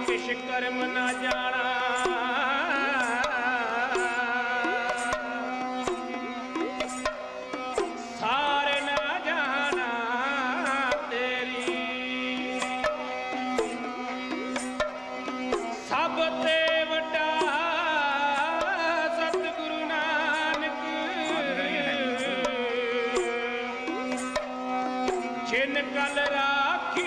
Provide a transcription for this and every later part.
किश कर्म न जाना सारे न जाना तेरी सब ते वड्डा सतगुरु नानक जिन कल राखी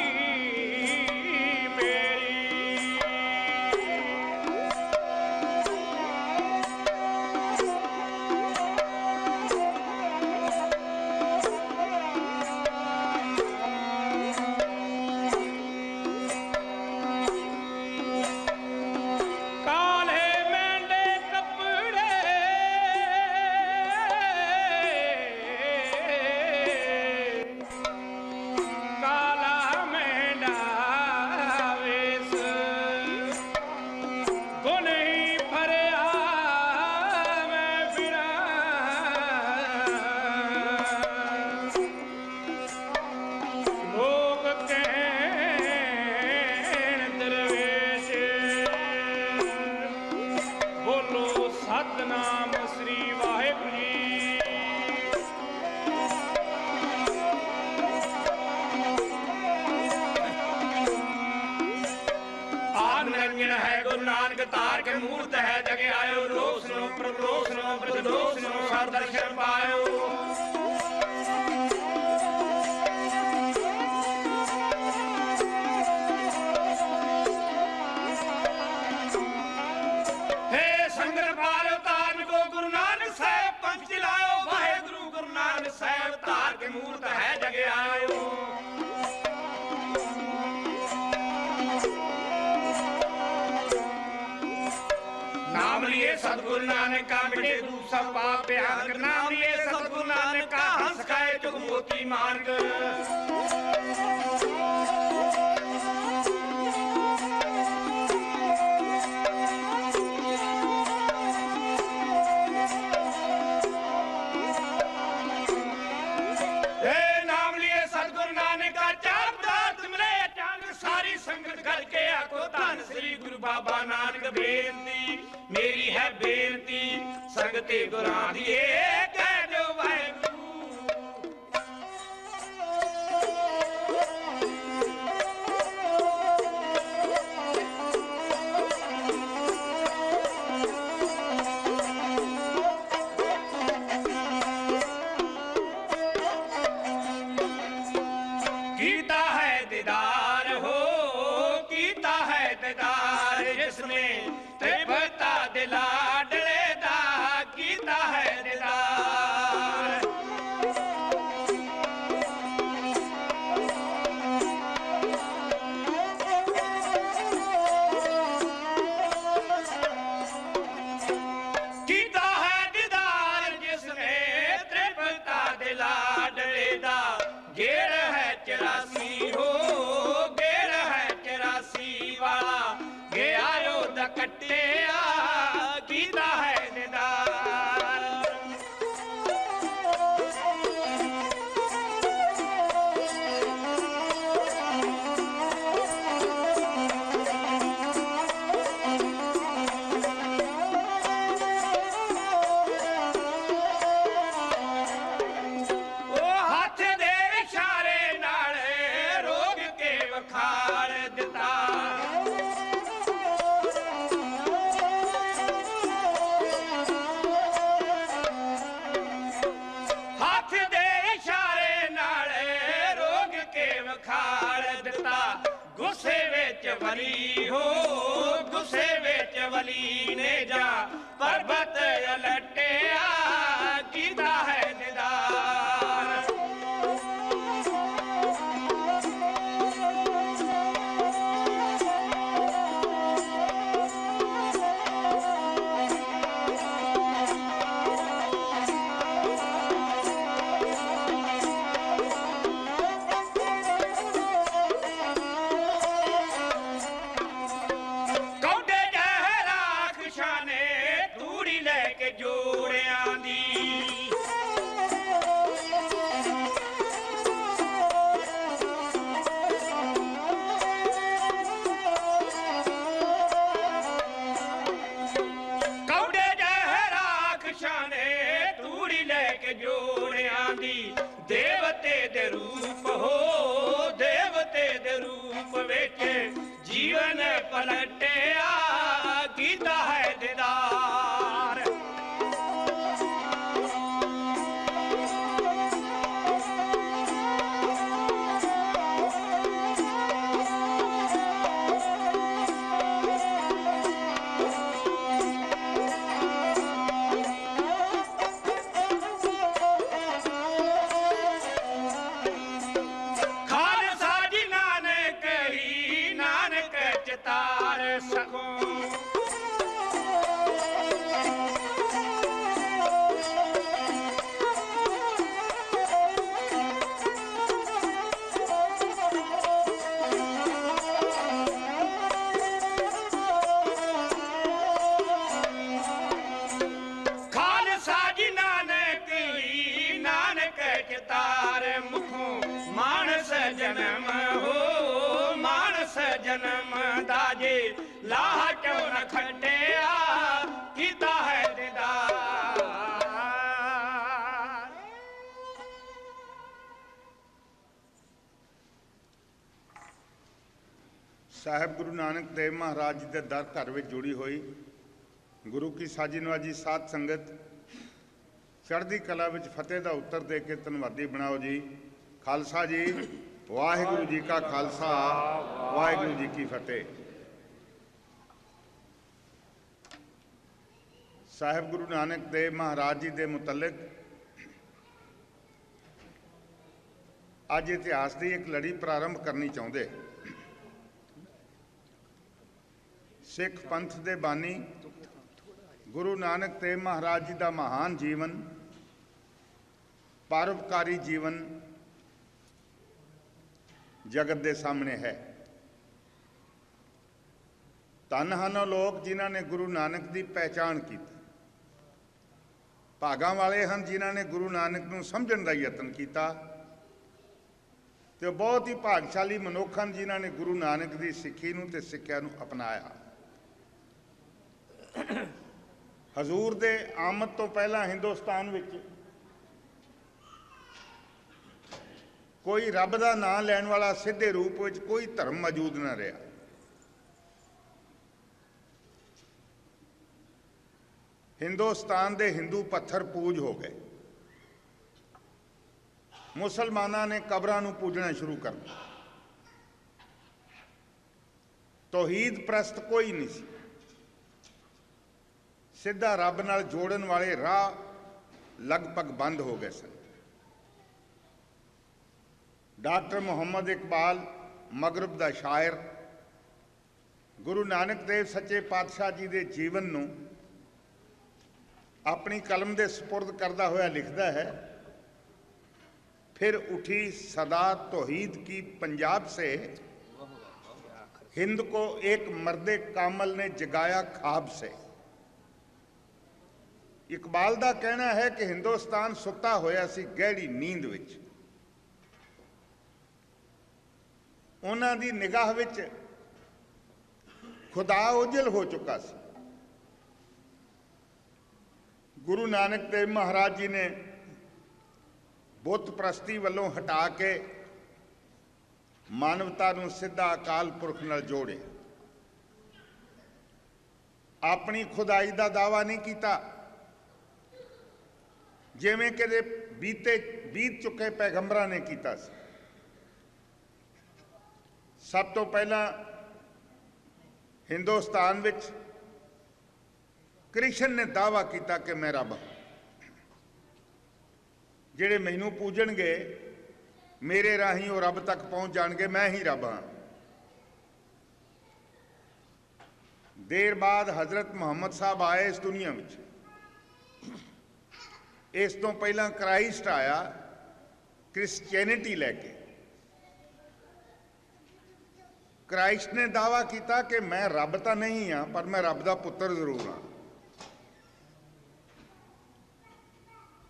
सतनाम श्री वाहिगुरु आद निरंजन है गुरु नानक तार के मूर्त है जगे आयो रोस नो प्रदोष नो प्रदोष नो सर दर्शन पायो मूर्त है जगे आयो नाम लिए सतगुरु नानक का मिटे रूप सब पाप भयानक नाम लिए सतगुरु नानक का हंस खाए चुग मोती मार्ग बाबा नानक बेनती मेरी है बेनती संगते गुरां दी कह दो वाहिगुरू कीता है दीदार हो कीता है दीदार जिसने त्रिभुता दिला डले दा कीता है दीदार कीता है दीदार जिसने त्रिभुता दिला डले दा गेड़ है 84 हो गेड़ है 84 वाला गया योद्धा कट्टिया कीता है दीदार ओ हाथ दे इशारे नाल रोग के वखार दिता गुस्से विच वली हो गुस्से विच वली ने जा पर्वत लट्टिया कीता है दीदार दी देवते दे रूप हो, देवते दे रूप विच जीवन पलटिया कीता है दीदार। जन्म हो मानस जन्म दाजे लाह क्यों न खटिया कीता है दीदार। साहिब गुरु नानक देव महाराज जी के दर घर में जुड़ी हुई गुरु की साजी नवाजी साध संगत चढ़ती कला में फतेह का उत्तर दे के धन्यवादी बनाओ जी। खालसा जी, वाहिगुरु जी का खालसा, वाहिगुरु जी की फतेह। साहिब गुरु नानक देव महाराज जी के मुतलक अज इतिहास की एक लड़ी प्रारंभ करनी चाहते। सिख पंथ के बानी गुरु नानक देव महाराज जी का महान जीवन, परोपकारी जीवन जगत के सामने है। धन हन लोग जिन्हों ने गुरु नानक की पहचान की, भागां वाले हैं जिन्हों ने गुरु नानक को समझण का यत्न किया, तो बहुत ही भागशाली मनुख हैं जिन्हों ने गुरु नानक की सिक्खी नूं ते सिक्ख्या नूं अपनाया। हजूर दे आमद तो पहला हिंदुस्तान विच कोई रब का नाम लैण वाला सीधे रूप में कोई धर्म मौजूद न रहा। हिंदुस्तान दे हिंदू पत्थर पूज हो गए, मुसलमाना ने कबरां नूं पूजना शुरू कर दिया। तौहीद प्रस्त कोई नहीं सी, सीधा रब नाल जोड़न वाले राह लगभग बंद हो गए सन। डॉक्टर मुहम्मद इकबाल मगरब का शायर गुरु नानक देव सच्चे पातशाह जी के जीवन नूं अपनी कलम के सुपुर्द करता हुआ लिखता है, फिर उठी सदा तौहीद की पंजाब से, हिंद को एक मर्दे कामल ने जगाया ख्वाब से। इकबाल का कहना है कि हिंदुस्तान सुता होया सी गहरी नींद विच, उन्हां दी निगाह विच खुदा उजल हो चुका सी। गुरु नानक देव महाराज जी ने बुत प्रस्ती वालों हटा के मानवता नूं सीधा अकाल पुरख नाल जोड़े। अपनी खुदाई का दावा नहीं किया जिवें कि बीत चुके पैगंबरां ने किया। सब तो पहला हिंदुस्तान विच कृष्ण ने दावा किया कि मैं रब हाँ, जिहड़े मैनू पूजणगे मेरे राही वो रब तक पहुँच जाणगे, मैं ही रब हाँ। देर बाद हजरत मुहम्मद साहब आए इस दुनिया में। इस तो पहला क्राइस्ट आया क्रिश्चियनिटी लैके। क्राइस्ट ने दावा किया कि मैं रब तो नहीं हाँ, पर मैं रब का पुत्र जरूर हाँ।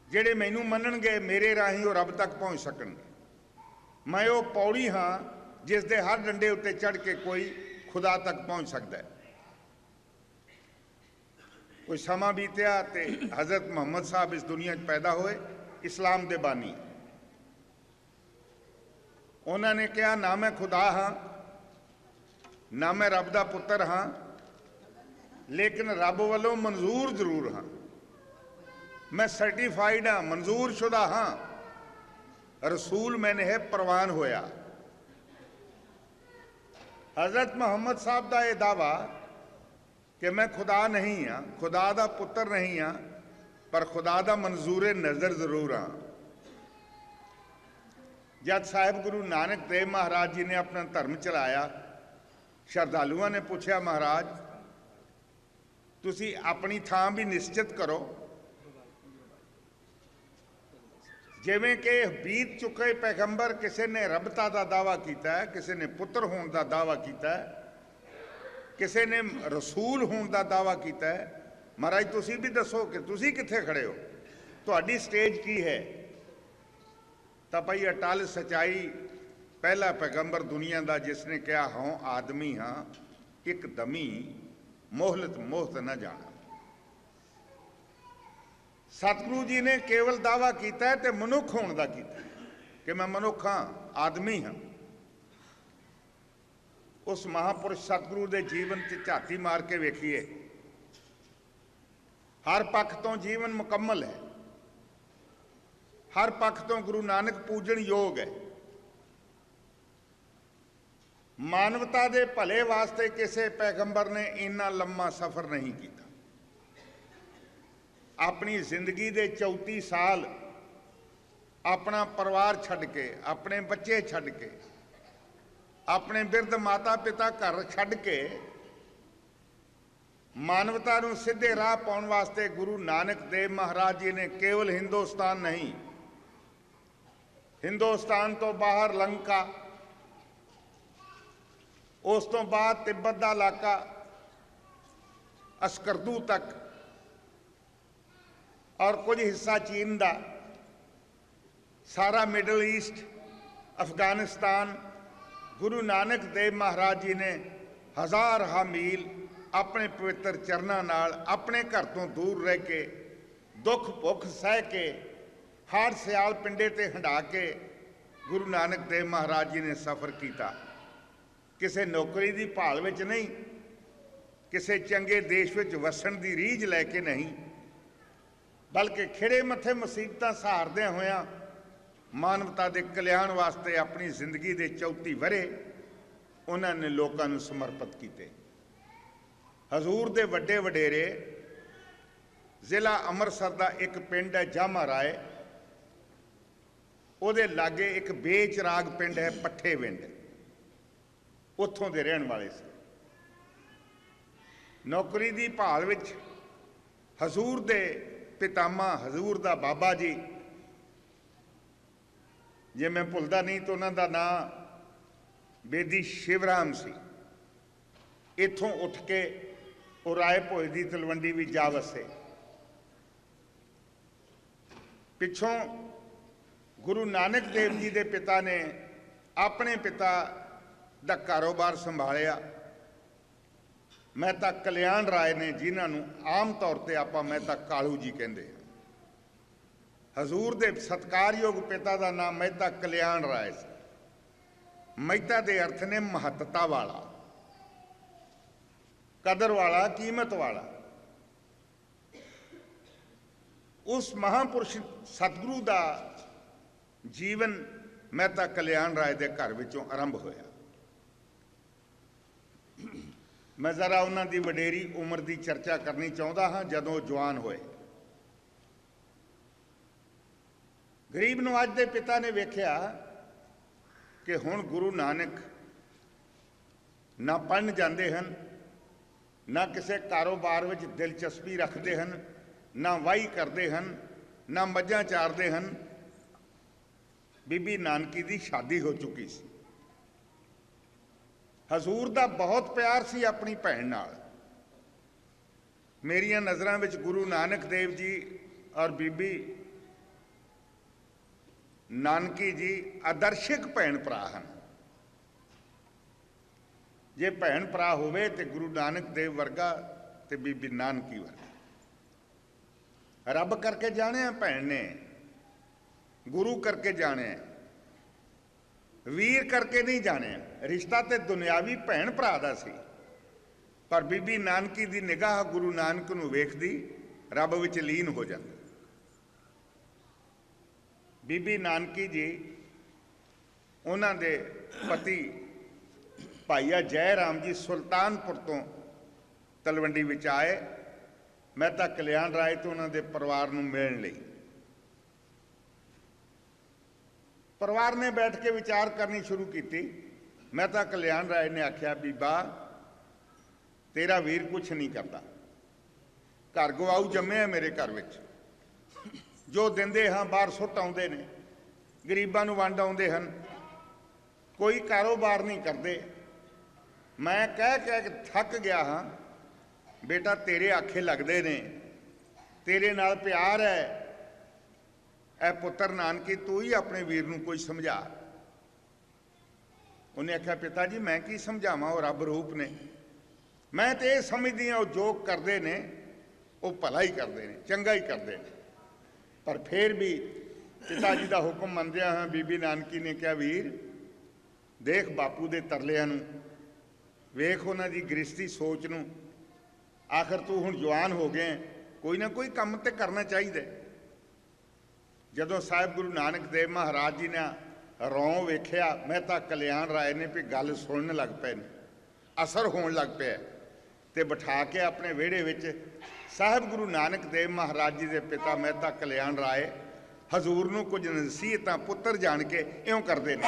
जिहड़े मैनू मनणगे मेरे राही वो रब तक पहुँच सकणगे। मैं वो पौड़ी हाँ जिस दे हर डंडे उत्ते चढ़ के कोई खुदा तक पहुँच सकता है। कोई समा बीतिया ते हजरत मुहम्मद साहब इस दुनिया पैदा हुए। इस्लाम दे बानी। उन्होंने कहा ना मैं खुदा हाँ, ना मैं रब दा पुत्र हाँ, लेकिन रब वालों मंजूर जरूर हाँ। मैं सर्टिफाइड हाँ, मंजूर शुदा हाँ, रसूल मैंने है प्रवान होया। हजरत मुहम्मद साहब का यह दावा कि मैं खुदा नहीं हाँ, खुदा दा पुत्र नहीं हाँ, पर खुदा दा मंजूर नज़र जरूर हाँ। जब साहिब गुरु नानक देव महाराज जी ने अपना धर्म चलाया, श्रद्धालुओं ने पूछा महाराज तुसी अपनी थां भी निश्चित करो। जिवें कि बीत चुके पैगंबर किसी ने रबता का दावा किया है, किसी ने पुत्र होने का दावा किया है, किसी ने रसूल होने का दावा किया है। महाराज तुसी भी दसो कि तुसी कित्थे खड़े हो, तुहाडी स्टेज की है। तो भाई अटल सच्चाई पहला पैगंबर दुनिया का जिसने कहा हाँ आदमी हाँ एक दमी मोहलत मोहत न जाना। सतगुरु जी ने केवल दावा किया है तो मनुख होने का किया कि मैं मनुख हाँ, आदमी हाँ। उस महापुरुष सतगुरु के जीवन से झाती मार के वेखिए, हर पक्ष तो जीवन मुकम्मल है, हर पक्ष तो गुरु नानक पूजन योग है। मानवता के भले वास्ते किसी पैगंबर ने इन्ना लंबा सफर नहीं किया। अपनी जिंदगी के 34 साल अपना परिवार छड़ के, अपने बच्चे छड़ के, अपने बिरध माता पिता घर छड़ के मानवता नूं सीधे राह पाउण वास्ते गुरु नानक देव महाराज जी ने केवल हिंदुस्तान नहीं, हिंदुस्तान तो बाहर लंका, उस तो बाद तिब्बत का इलाका, अस्करदू तक और कुछ हिस्सा चीन का, सारा मिडल ईस्ट, अफगानिस्तान, गुरु नानक देव महाराज जी ने हज़ार मील अपने पवित्र चरणों नाल अपने घर तो दूर रह के दुख भुख सह के हाड़ सियाल पिंडे ते हंडा के गुरु नानक देव महाराज जी ने सफ़र किया। किसी नौकरी की भाल विच नहीं, किसी चंगे देश विच वसन की रीझ लैके नहीं, बल्कि खिड़े मथे मुसीबतां सहारदे होया मानवता के कल्याण वास्ते अपनी जिंदगी के 34 वरे उन्होंने लोगों को समर्पित किए। हजूर के वड्डे वडेरे जिला अमृतसर का एक पिंड है जामा राय, उहदे लागे एक बेचराग पिंड है पट्ठे विंड, उत्थों के रहने वाले से। नौकरी की भाल विच हजूर दे पितामा हजूर दा बाबा जी, जे मैं भुलदा नहीं तो उन्हों का नाम बेदी शिवराम सी। इत्थों उठ के वो राय भोज की तलवंडी भी जा वसे। पिछों गुरु नानक देव जी के पिता ने अपने पिता का कारोबार संभालिया। मेहता कल्याण राय ने, जिन्होंने आम तौर पर आप मेहता कालू जी कहते हैं। हजूर के सत्कारयोग पिता का नाम मेहता कल्याण राय से। मेहता के अर्थ ने महत्ता वाला, कदर वाला, कीमत वाला। उस महापुरुष सतगुरु का जीवन मेहता कल्याण राय के घर विचों आरंभ होया। मैं जरा उन्होंने वडेरी उम्र की चर्चा करनी चाहता हाँ। जदों जवान होए, गरीब नवाज के पिता ने वेख्या कि हुण गुरु नानक ना पढ़न जाते हैं, ना किसी कारोबार में दिलचस्पी रखते हैं, ना वाही करते हैं, ना मझां चारते हैं। बीबी नानकी की शादी हो चुकी सी। हजूर का बहुत प्यार सी अपनी भैन नाल। मेरिया नज़रां विच गुरु नानक देव जी और बीबी नानकी जी आदर्शक भैन भरा हैं। जे भैन भरा होवे ते गुरु नानक देव वर्गा ते बीबी नानकी वर्गा। रब करके जाने भैन ने गुरु करके जाने, वीर करके नहीं जाने। रिश्ता तो दुनियावी भैन भरा दा सी, पर बीबी नानकी दी निगाह गुरु नानक नूं वेखदी रब विच लीन हो जाती। बीबी नानकी जी उन्हां दे पति भाईया जय राम जी सुल्तानपुर तो तलवंडी विच आए। मेहता कल्याण राय तो उन्हां दे परिवार नूं मिलण लई। परिवार ने बैठ के विचार करनी शुरू की। मेहता कल्याण राय ने आख्या, बीबा तेरा वीर कुछ नहीं करता, घर गवाऊ जम्मे है मेरे घर विच, जो दिंदे हाँ बाहर सुट आउंदे ने, गरीबां नूं वंड आउंदे हन, कोई कारोबार नहीं करते। मैं कह कह के थक गया हाँ, बेटा तेरे आखे लगदे ने, तेरे नाल प्यार है, ए पुत्र नानकी तू ही अपने वीर नूं कोई समझा। उन्हें आख्या, पिता जी मैं की समझावां, वो रब रूप ने, मैं तो ये समझदी हाँ जो करते ने वो भला ही करते हैं, चंगा ही करते हैं। पर फिर भी पिता जी का हुक्म मनदिया हाँ बीबी नानकी ने कहा, वीर देख बापू के तरलियां नूं, वेख उन्हां दी गृहस्थी सोच नूं, आखिर तू हुण जवान हो गए, कोई ना कोई काम तो करना चाहिए। जदों साहिब गुरु नानक देव महाराज जी ने रौं वेख्या, मेहता कल्याण राय ने भी गल सुनन लग पे, असर होण लग पिया, ते बिठा के अपने विहड़े विच साहिब गुरु नानक देव महाराज जी के पिता मेहता कल्याण राय हजूर नूं कुछ नसीहतां पुत्र जान के इउं करदे ने।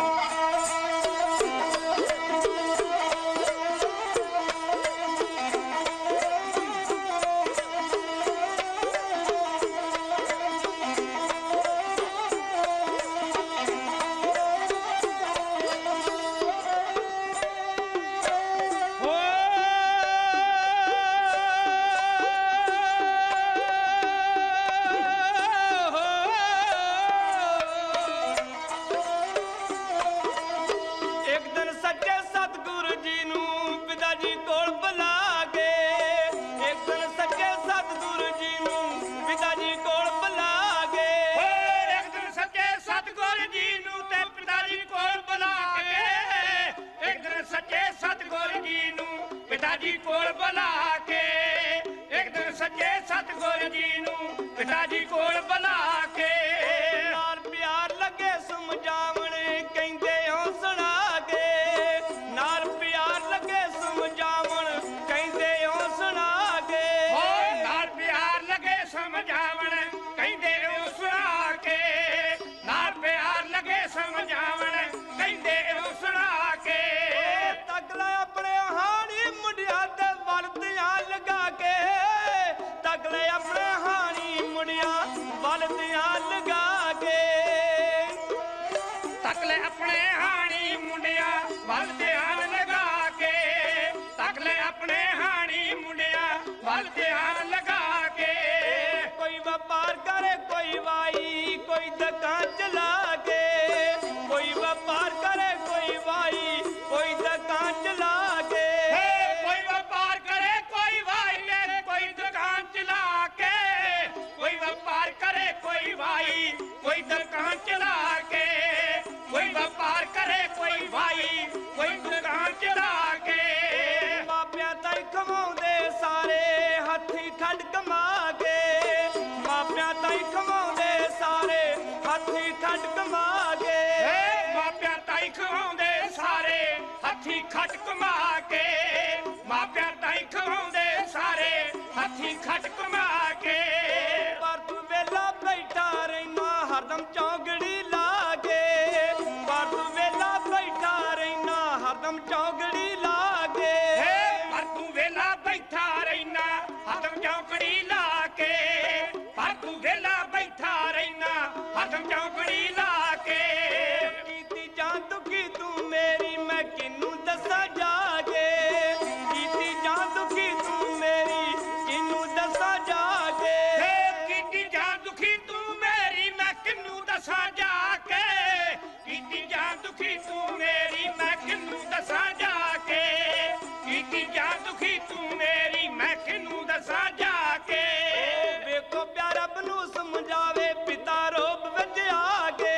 प्यारा बनू समझावे पिता रूप विच आके,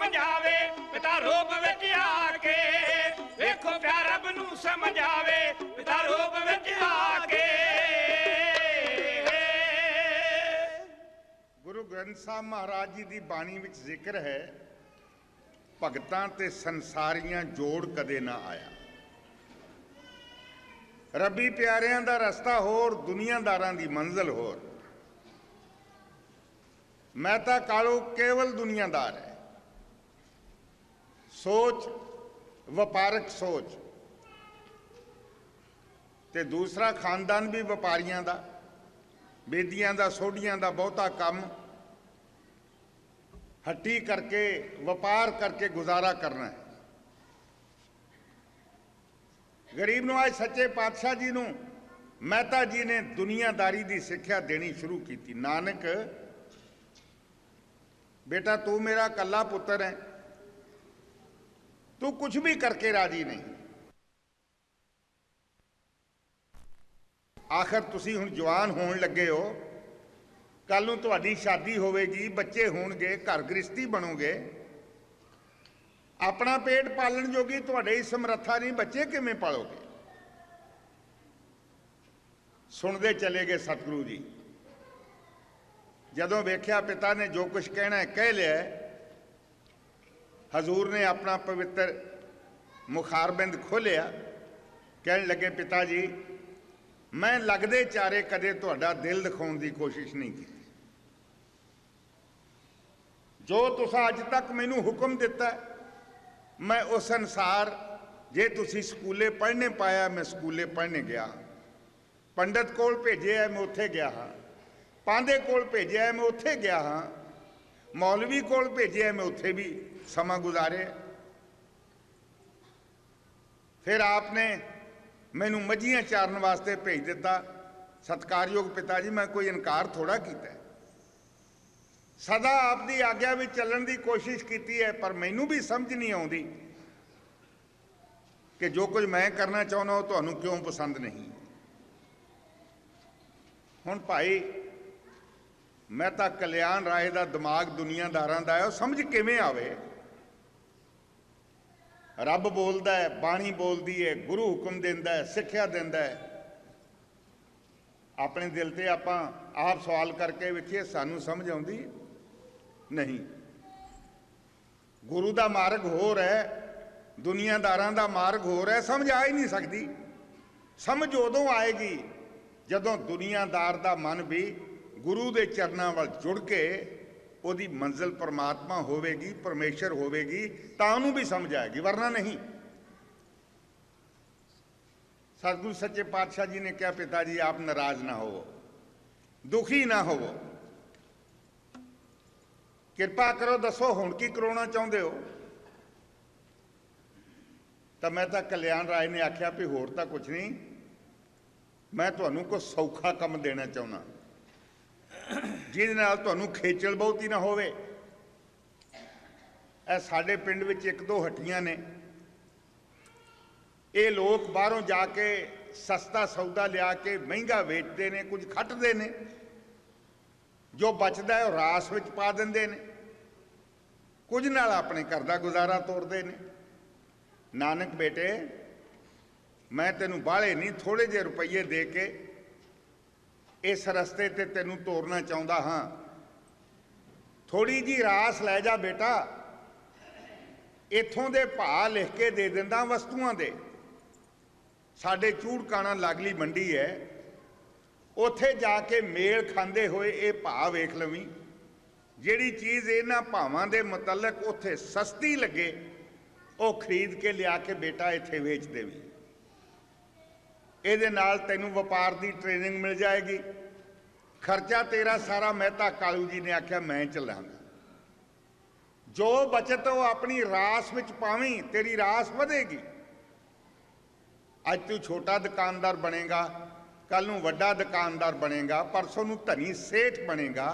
ਸਮਝਾਵੇ ਪਿਤਾ ਰੂਪ ਵਿੱਚ ਆ ਕੇ, ਵੇਖੋ ਪਿਆਰ ਰੱਬ ਨੂੰ ਸਮਝਾਵੇ ਪਿਤਾ ਰੂਪ ਵਿੱਚ ਆ ਕੇ। ਗੁਰੂ ਗ੍ਰੰਥ ਸਾਹਿਬ ਮਹਾਰਾਜ ਜੀ ਦੀ ਬਾਣੀ ਵਿੱਚ ਜ਼ਿਕਰ ਹੈ, ਭਗਤਾਂ ਤੇ ਸੰਸਾਰੀਆਂ ਜੋੜ ਕਦੇ ਨਾ ਆਇਆ। ਰੱਬੀ ਪਿਆਰਿਆਂ ਦਾ ਰਸਤਾ ਹੋਰ, ਦੁਨੀਆਦਾਰਾਂ ਦੀ ਮੰਜ਼ਿਲ ਹੋਰ। ਮਹਿਤਾ ਕਾਲੂ ਕੇਵਲ ਦੁਨੀਆਦਾਰ ਹੈ, ਸੋਚ ਵਪਾਰਕ ਸੋਚ, ਤੇ ਦੂਸਰਾ ਖਾਨਦਾਨ ਵੀ ਵਪਾਰੀਆਂ ਦਾ, ਬੇਦੀਆਂ ਦਾ, ਸੋਢੀਆਂ ਦਾ ਬਹੁਤਾ ਕੰਮ ਹੱਟੀ ਕਰਕੇ ਵਪਾਰ ਕਰਕੇ ਗੁਜ਼ਾਰਾ ਕਰਨਾ ਹੈ। ਗਰੀਬ ਨੂੰ ਅੱਜ ਸੱਚੇ ਪਾਤਸ਼ਾਹ ਜੀ ਨੂੰ ਮਹਿਤਾ ਜੀ ਨੇ ਦੁਨੀਆਦਾਰੀ ਦੀ ਸਿੱਖਿਆ ਦੇਣੀ ਸ਼ੁਰੂ ਕੀਤੀ। ਨਾਨਕ बेटा तू मेरा कल्ला पुत्र है, तू कुछ भी करके राजी नहीं। आखिर तुसी हुण जवान होण लगे हो, कल नूं तुहाडी शादी होवेगी, बच्चे होणगे, घर गृहस्थी बनोगे, अपना पेट पालन जोगी तुहाडे ही समर्था नहीं, बच्चे किवें पालोगे। सुनते चले गए सतगुरु जी। जदों वेख्या पिता ने जो कुछ कहना है कह लिया, हजूर ने अपना पवित्र मुखारबिंद खोलिया, कहने लगे पिता जी मैं लगदे चारे कदे तुहाडा दिल दिखाउण दी कोशिश नहीं की। जो तुसां अज तक मैनू हुक्म दिता मैं उस अनुसार, जे तुसी स्कूले पढ़ने पाया मैं स्कूले पढ़ने गया, पंडित कोल भेजे है मैं उत्थे गया हाँ, पांदे कोल भेजे है मैं उत्थे गया हाँ, मौलवी कोल भेजे है मैं उत्थे भी समा गुजारे। फिर आपने मैनू मझियां चारन वास्ते भेज दिता। सत्कारयोग पिता जी मैं कोई इनकार थोड़ा किया, सदा आपकी आग्या में चलने की कोशिश की है, पर मैनू भी समझ नहीं आती कि जो कुछ मैं करना चाहना वो तुहानू क्यों पसंद नहीं। हुण भाई मਹਿਤਾ कल्याण राय का दिमाग दुनियादारां दा है, वो समझ किवें आवे। रब बोलदा है, बाणी बोलदी है, गुरु हुक्म दिंदा है, सिक्ख्या दिंदा है। अपने दिल ते आपां आप सवाल करके वेखीए, सानू समझ आउंदी नहीं। गुरु दा मार्ग होर है, दुनियादारां दा मार्ग होर है, समझ आ ही नहीं सकती। समझ उदों आएगी जदों दुनियादार दा मन भी गुरु के चरणों वाल जुड़ के ओदी मंजिल परमात्मा होवेगी, परमेश्वर होवेगी, तां भी समझ आएगी, वरना नहीं। सतगुरु सच्चे पातशाह जी ने कहा पिताजी आप नाराज ना हो, दुखी ना हो, कृपा करो दसो हुण की करवाना चाहुंदे हो। तो मਹਿਤਾ कल्याण राय ने आख्या भी होर तां कुछ नहीं, मैं तुहानू कोई सौखा काम देना चाहुंदा जिहदे नाल तुहानू खेचल बहुती ना होवे। साडे पिंड विच एक दो हट्टियां ने, ये लोग बाहरों जाके सस्ता सौदा लिया के महंगा वेचते ने, कुछ खटते ने, जो बचदा है रास विच पा दिंदे ने, कुछ नाल अपने घर दा गुजारा तोरदे ने। नानक बेटे मैं तेनू बाहले नहीं, थोड़े जे रुपये दे के इस रस्ते ते तेनू तोरना चाहुंदा हाँ, थोड़ी जी रास लै जा बेटा। इत्थों दे भाव लिख के दे दिंदा वस्तुआं दे। साडे चूड़काना लागली मंडी है, उत्थे जाके मेल खांदे होए ये भाव वेख लवीं, जिहड़ी चीज़ इन्हां भावां दे मुतलक उत्थे सस्ती लगे वो खरीद के लिया के बेटा इत्थे वेच देवी। ਇਹਦੇ ਨਾਲ ਤੈਨੂੰ ਵਪਾਰ ਦੀ ट्रेनिंग मिल जाएगी, खर्चा तेरा सारा। ਮਹਿਤਾ ਕਾਲੂ जी ने आख्या मैं चलांगा, जो बचत वो अपनी रास विच पावीं, तेरी रास वधेगी। अज तू छोटा दुकानदार बनेगा, कल नूं वड्डा दुकानदार बनेगा, परसों नूं धनी सेठ बनेगा,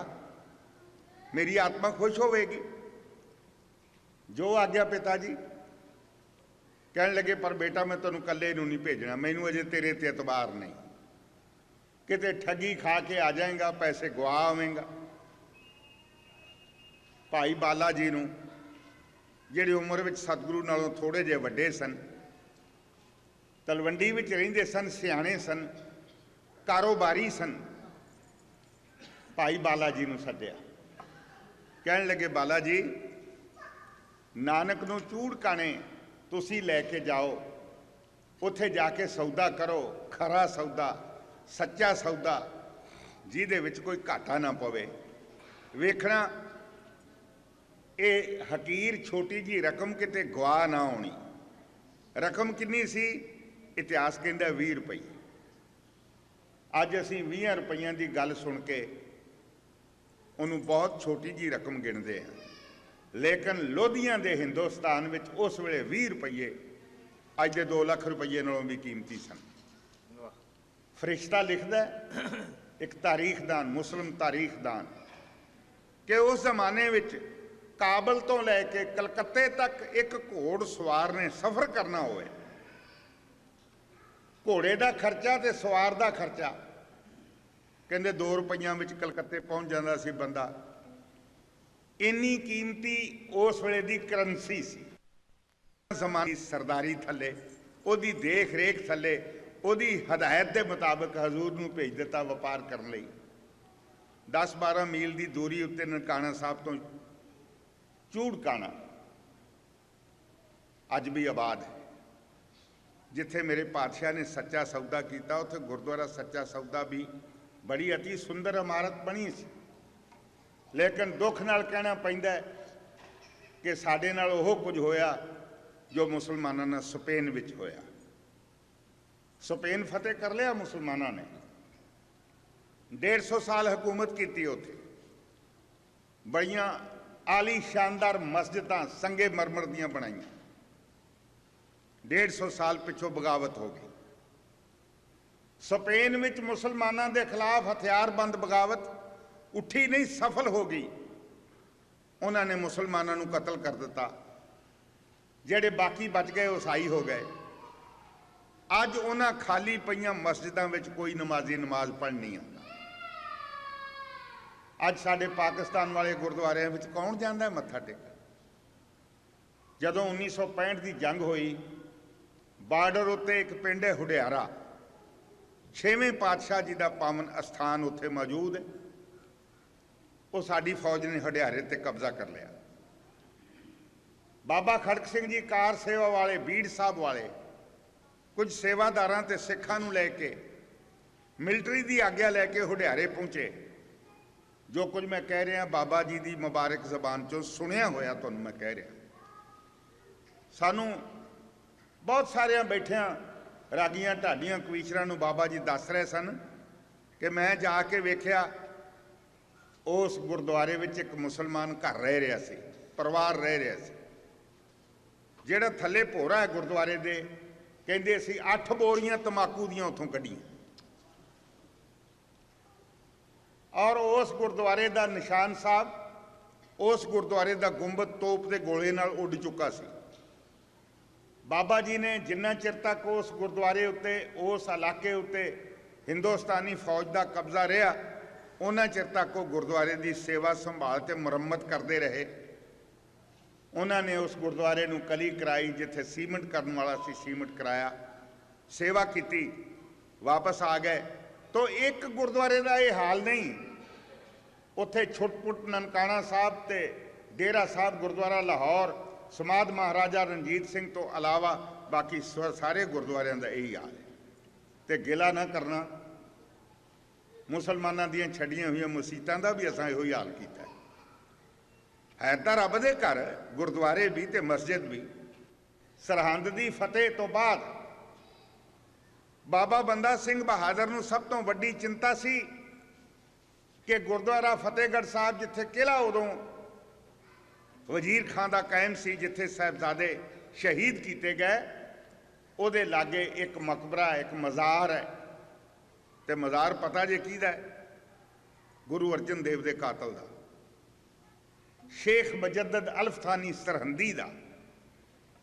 मेरी आत्मा खुश होवेगी। जो आज्ञा पिताजी। कहने लगे पर बेटा मैं तेनों कल्ले नूं नहीं भेजना, मैनू अजे तेरे ते एतबार नहीं, किते ठगी खा के आ जाएगा, पैसे गवा आवेंगा। भाई बाला जी नूं ਜਿਹੜੇ ਉਮਰ ਵਿੱਚ ਸਤਿਗੁਰੂ ਨਾਲੋਂ ਥੋੜ੍ਹੇ ਜਿਹੇ ਵੱਡੇ ਸਨ, ਤਲਵੰਡੀ ਵਿੱਚ ਰਹਿੰਦੇ ਸਨ, ਸਿਆਣੇ ਸਨ, ਕਾਰੋਬਾਰੀ ਸਨ। ਭਾਈ ਬਾਲਾ ਜੀ ਨੂੰ ਸੱਦਿਆ। ਕਹਿਣ ਲੱਗੇ, ਬਾਲਾ ਜੀ, ਨਾਨਕ ਨੂੰ ਚੂੜਕਾਣੇ ਤੁਸੀਂ ਲੈ ਕੇ ਜਾਓ, ਉੱਥੇ ਜਾ ਕੇ ਸੌਦਾ ਕਰੋ, ਖਰਾ ਸੌਦਾ, ਸੱਚਾ ਸੌਦਾ, ਜਿਹਦੇ ਵਿੱਚ ਕੋਈ ਘਾਟਾ ਨਾ ਪਵੇ। ਵੇਖਣਾ ਇਹ ਹਕੀਰ ਛੋਟੀ ਜੀ ਰਕਮ ਕਿਤੇ ਗਵਾ ਨਾ ਆਉਣੀ। ਰਕਮ ਕਿੰਨੀ ਸੀ? ਇਤਿਹਾਸ ਕਹਿੰਦਾ 20 ਰੁਪਏ। ਅੱਜ ਅਸੀਂ 20 ਰੁਪਈਆਂ ਦੀ ਗੱਲ ਸੁਣ ਕੇ ਉਹਨੂੰ ਬਹੁਤ ਛੋਟੀ ਜੀ ਰਕਮ ਗਿਣਦੇ ਹਾਂ, ਲੇਕਿਨ ਲੋਧੀਆਂ ਦੇ ਹਿੰਦੁਸਤਾਨ ਵਿੱਚ ਉਸ ਵੇਲੇ 20 ਰੁਪਏ ਅੱਜ ਦੇ 2 ਲੱਖ ਰੁਪਏ ਨਾਲੋਂ ਵੀ ਕੀਮਤੀ ਸਨ। ਫਰਿਸ਼ਤਾ ਲਿਖਦਾ, ਇੱਕ ਤਾਰੀਖਦਾਨ, ਮੁਸਲਿਮ ਤਾਰੀਖਦਾਨ, ਕਿ ਉਸ ਜ਼ਮਾਨੇ ਵਿੱਚ ਕਾਬਲ ਤੋਂ ਲੈ ਕੇ ਕਲਕੱਤੇ ਤੱਕ ਇੱਕ ਘੋੜ ਸਵਾਰ ਨੇ ਸਫ਼ਰ ਕਰਨਾ ਹੋਵੇ, ਘੋੜੇ ਦਾ ਖਰਚਾ ਤੇ ਸਵਾਰ ਦਾ ਖਰਚਾ, ਕਹਿੰਦੇ 2 ਰੁਪਈਆਂ ਵਿੱਚ ਕਲਕੱਤੇ ਪਹੁੰਚ ਜਾਂਦਾ ਸੀ ਬੰਦਾ। ਇੰਨੀ ਕੀਮਤੀ ਉਸ ਵੇਲੇ ਦੀ ਕਰੰਸੀ ਸੀ। ਜ਼ਮਾਨੇ ਦੀ ਸਰਦਾਰੀ ਥੱਲੇ, ਉਹਦੀ ਦੇਖ ਰੇਖ ਥੱਲੇ, ਉਹਦੀ ਹਦਾਇਤ ਦੇ ਮੁਤਾਬਕ ਹਜ਼ੂਰ ਨੂੰ ਭੇਜ ਦਿੱਤਾ ਵਪਾਰ ਕਰਨ ਲਈ। 10-12 ਮੀਲ ਦੀ ਦੂਰੀ ਉੱਤੇ ਨਨਕਾਣਾ ਸਾਹਿਬ ਤੋਂ ਚੂੜਕਾਣਾ ਅੱਜ ਵੀ ਆਬਾਦ ਹੈ। ਜਿੱਥੇ ਮੇਰੇ ਪਾਤਸ਼ਾਹ ਨੇ ਸੱਚਾ ਸੌਦਾ ਕੀਤਾ, ਉੱਥੇ ਗੁਰਦੁਆਰਾ ਸੱਚਾ ਸੌਦਾ ਵੀ ਬੜੀ ਅਤੀ ਸੁੰਦਰ ਇਮਾਰਤ ਬਣੀ ਸੀ। ਲੇਕਿਨ ਦੁੱਖ ਨਾਲ ਕਹਿਣਾ ਪੈਂਦਾ ਕਿ ਸਾਡੇ ਨਾਲ ਉਹ ਕੁਝ ਹੋਇਆ ਜੋ ਮੁਸਲਮਾਨਾਂ ਨਾਲ ਸਪੇਨ ਵਿੱਚ ਹੋਇਆ। ਸਪੇਨ ਫਤਿਹ ਕਰ ਲਿਆ ਮੁਸਲਮਾਨਾਂ ਨੇ, 150 ਸਾਲ ਹਕੂਮਤ ਕੀਤੀ ਉੱਥੇ। ਬੜੀਆਂ ਆਲੀ ਸ਼ਾਨਦਾਰ ਮਸਜਿਦਾਂ ਸੰਗੇ ਮਰਮਰ ਦੀਆਂ ਬਣਾਈਆਂ। 150 ਸਾਲ ਪਿੱਛੋਂ ਬਗਾਵਤ ਹੋ ਗਈ। ਸਪੇਨ ਵਿੱਚ ਮੁਸਲਮਾਨਾਂ ਦੇ ਖਿਲਾਫ ਹਥਿਆਰਬੰਦ ਬਗਾਵਤ ਉੱਠੀ ਨਹੀਂ, ਸਫਲ ਹੋ ਗਈ। ਉਹਨਾਂ ਨੇ ਮੁਸਲਮਾਨਾਂ ਨੂੰ ਕਤਲ ਕਰ ਦਿੱਤਾ। ਜਿਹੜੇ ਬਾਕੀ ਬਚ ਗਏ ਉਹ ਈਸਾਈ ਹੋ ਗਏ। ਅੱਜ ਉਹਨਾਂ ਖਾਲੀ ਪਈਆਂ ਮਸਜਿਦਾਂ ਵਿੱਚ ਕੋਈ ਨਮਾਜ਼ੀ ਨਮਾਜ਼ ਪੜ੍ਹਨ ਨਹੀਂ ਆਉਂਦਾ। ਅੱਜ ਸਾਡੇ ਪਾਕਿਸਤਾਨ ਵਾਲੇ ਗੁਰਦੁਆਰਿਆਂ ਵਿੱਚ ਕੌਣ ਜਾਂਦਾ ਮੱਥਾ ਟੇਕਣ? ਜਦੋਂ 1965 ਦੀ ਜੰਗ ਹੋਈ, ਬਾਰਡਰ ਉੱਤੇ ਇੱਕ ਪਿੰਡ ਹੈ ਹੁਡਿਆਰਾ, 6ਵੇਂ ਪਾਤਸ਼ਾਹ ਜੀ ਦਾ ਪਾਵਨ ਅਸਥਾਨ ਉੱਥੇ ਮੌਜੂਦ ਹੈ। ਉਹ ਸਾਡੀ ਫੌਜ ਨੇ ਹੁਡਿਆਰੇ ਤੇ ਕਬਜ਼ਾ ਕਰ ਲਿਆ। ਬਾਬਾ ਖੜਕ ਸਿੰਘ ਜੀ ਕਾਰ ਸੇਵਾ ਵਾਲੇ, ਬੀੜ ਸਾਹਿਬ ਵਾਲੇ, ਕੁਝ ਸੇਵਾਦਾਰਾਂ ਤੇ ਸਿੱਖਾਂ ਨੂੰ ਲੈ ਕੇ ਮਿਲਟਰੀ ਦੀ ਆਗਿਆ ਲੈ ਕੇ ਹੁਡਿਆਰੇ ਪਹੁੰਚੇ। ਜੋ ਕੁਝ ਮੈਂ ਕਹਿ ਰਿਹਾ ਬਾਬਾ ਜੀ ਦੀ ਮੁਬਾਰਕ ਜ਼ਬਾਨ ਚੋਂ ਸੁਣਿਆ ਹੋਇਆ ਤੁਹਾਨੂੰ ਮੈਂ ਕਹਿ ਰਿਹਾ। ਸਾਨੂੰ ਬਹੁਤ ਸਾਰਿਆਂ ਬੈਠਿਆਂ ਰਾਗੀਆਂ, ਢਾਡੀਆਂ, ਕਵੀਸ਼ਰਾਂ ਨੂੰ ਬਾਬਾ ਜੀ ਦੱਸ ਰਹੇ ਸਨ ਕਿ ਮੈਂ ਜਾ ਕੇ ਵੇਖਿਆ ਉਸ ਗੁਰਦੁਆਰੇ ਵਿੱਚ ਇੱਕ ਮੁਸਲਮਾਨ ਘਰ ਰਹਿ ਰਿਹਾ ਸੀ, ਪਰਿਵਾਰ ਰਹਿ ਰਿਹਾ ਸੀ। ਜਿਹੜਾ ਥੱਲੇ ਭੋਰਾ ਹੈ ਗੁਰਦੁਆਰੇ ਦੇ, ਕਹਿੰਦੇ ਅਸੀਂ 8 ਬੋਰੀਆਂ ਤਮਾਕੂ ਦੀਆਂ ਉੱਥੋਂ ਕੱਢੀਆਂ। ਔਰ ਉਸ ਗੁਰਦੁਆਰੇ ਦਾ ਨਿਸ਼ਾਨ ਸਾਹਿਬ, ਉਸ ਗੁਰਦੁਆਰੇ ਦਾ ਗੁੰਬਦ ਤੋਪ ਦੇ ਗੋਲੇ ਨਾਲ ਉੱਡ ਚੁੱਕਾ ਸੀ। ਬਾਬਾ ਜੀ ਨੇ ਜਿੰਨਾ ਚਿਰ ਤੱਕ ਉਸ ਗੁਰਦੁਆਰੇ ਉੱਤੇ, ਉਸ ਇਲਾਕੇ ਉੱਤੇ ਹਿੰਦੁਸਤਾਨੀ ਫੌਜ ਦਾ ਕਬਜ਼ਾ ਰਿਹਾ, ਉਹਨਾਂ ਚਿਰ ਤੱਕ ਉਹ ਗੁਰਦੁਆਰੇ ਦੀ ਸੇਵਾ ਸੰਭਾਲ ਤੇ ਮੁਰੰਮਤ ਕਰਦੇ ਰਹੇ। ਉਹਨਾਂ ਨੇ ਉਸ ਗੁਰਦੁਆਰੇ ਨੂੰ ਕਲੀ ਕਰਾਈ, ਜਿੱਥੇ ਸੀਮੈਂਟ ਕਰਨ ਵਾਲਾ ਸੀ ਸੀਮੈਂਟ ਕਰਾਇਆ, ਸੇਵਾ ਕੀਤੀ, ਵਾਪਸ ਆ ਗਏ। ਤਾਂ ਇੱਕ ਗੁਰਦੁਆਰੇ ਦਾ ਇਹ ਹਾਲ ਨਹੀਂ, ਉੱਥੇ ਛੁੱਟ-ਪੁੱਟ ਨਨਕਾਣਾ ਸਾਹਿਬ ਤੇ ਡੇਰਾ ਸਾਹਿਬ ਗੁਰਦੁਆਰਾ ਲਾਹੌਰ, ਸਮਾਧ ਮਹਾਰਾਜਾ ਰਣਜੀਤ ਸਿੰਘ ਤੋਂ ਇਲਾਵਾ ਬਾਕੀ ਸਾਰੇ ਗੁਰਦੁਆਰਿਆਂ ਦਾ ਇਹੀ ਹਾਲ ਹੈ। ਤੇ ਗਿਲਾ ਨਾ ਕਰਨਾ, ਮੁਸਲਮਾਨਾਂ ਦੀਆਂ ਛੱਡੀਆਂ ਹੋਈਆਂ ਮਸੀਤਾਂ ਦਾ ਵੀ ਅਸਾਂ ਇਹੋ ਹੀ ਹਾਲ ਕੀਤਾ ਹੈ ਤਾਂ ਰੱਬ ਦੇ ਘਰ ਗੁਰਦੁਆਰੇ ਵੀ ਤੇ ਮਸਜਿਦ ਵੀ। ਸਰਹੰਦ ਦੀ ਫਤਿਹ ਤੋਂ ਬਾਅਦ ਬਾਬਾ ਬੰਦਾ ਸਿੰਘ ਬਹਾਦਰ ਨੂੰ ਸਭ ਤੋਂ ਵੱਡੀ ਚਿੰਤਾ ਸੀ ਕਿ ਗੁਰਦੁਆਰਾ ਫਤਿਹਗੜ੍ਹ ਸਾਹਿਬ, ਜਿੱਥੇ ਕਿਲ੍ਹਾ ਉਦੋਂ ਵਜ਼ੀਰ ਖਾਂ ਦਾ ਕਾਇਮ ਸੀ, ਜਿੱਥੇ ਸਾਹਿਬਜ਼ਾਦੇ ਸ਼ਹੀਦ ਕੀਤੇ ਗਏ, ਉਹਦੇ ਲਾਗੇ ਇੱਕ ਮਕਬਰਾ, ਇੱਕ ਮਜ਼ਾਰ ਹੈ। ਤੇ ਮਜ਼ਾਰ ਪਤਾ ਜੇ ਕਿਹਦਾ ਹੈ? ਗੁਰੂ ਅਰਜਨ ਦੇਵ ਦੇ ਕਾਤਲ ਦਾ, ਸ਼ੇਖ ਮੁਜੱਦਦ ਅਲਫਥਾਨੀ ਸਰਹੰਦੀ ਦਾ,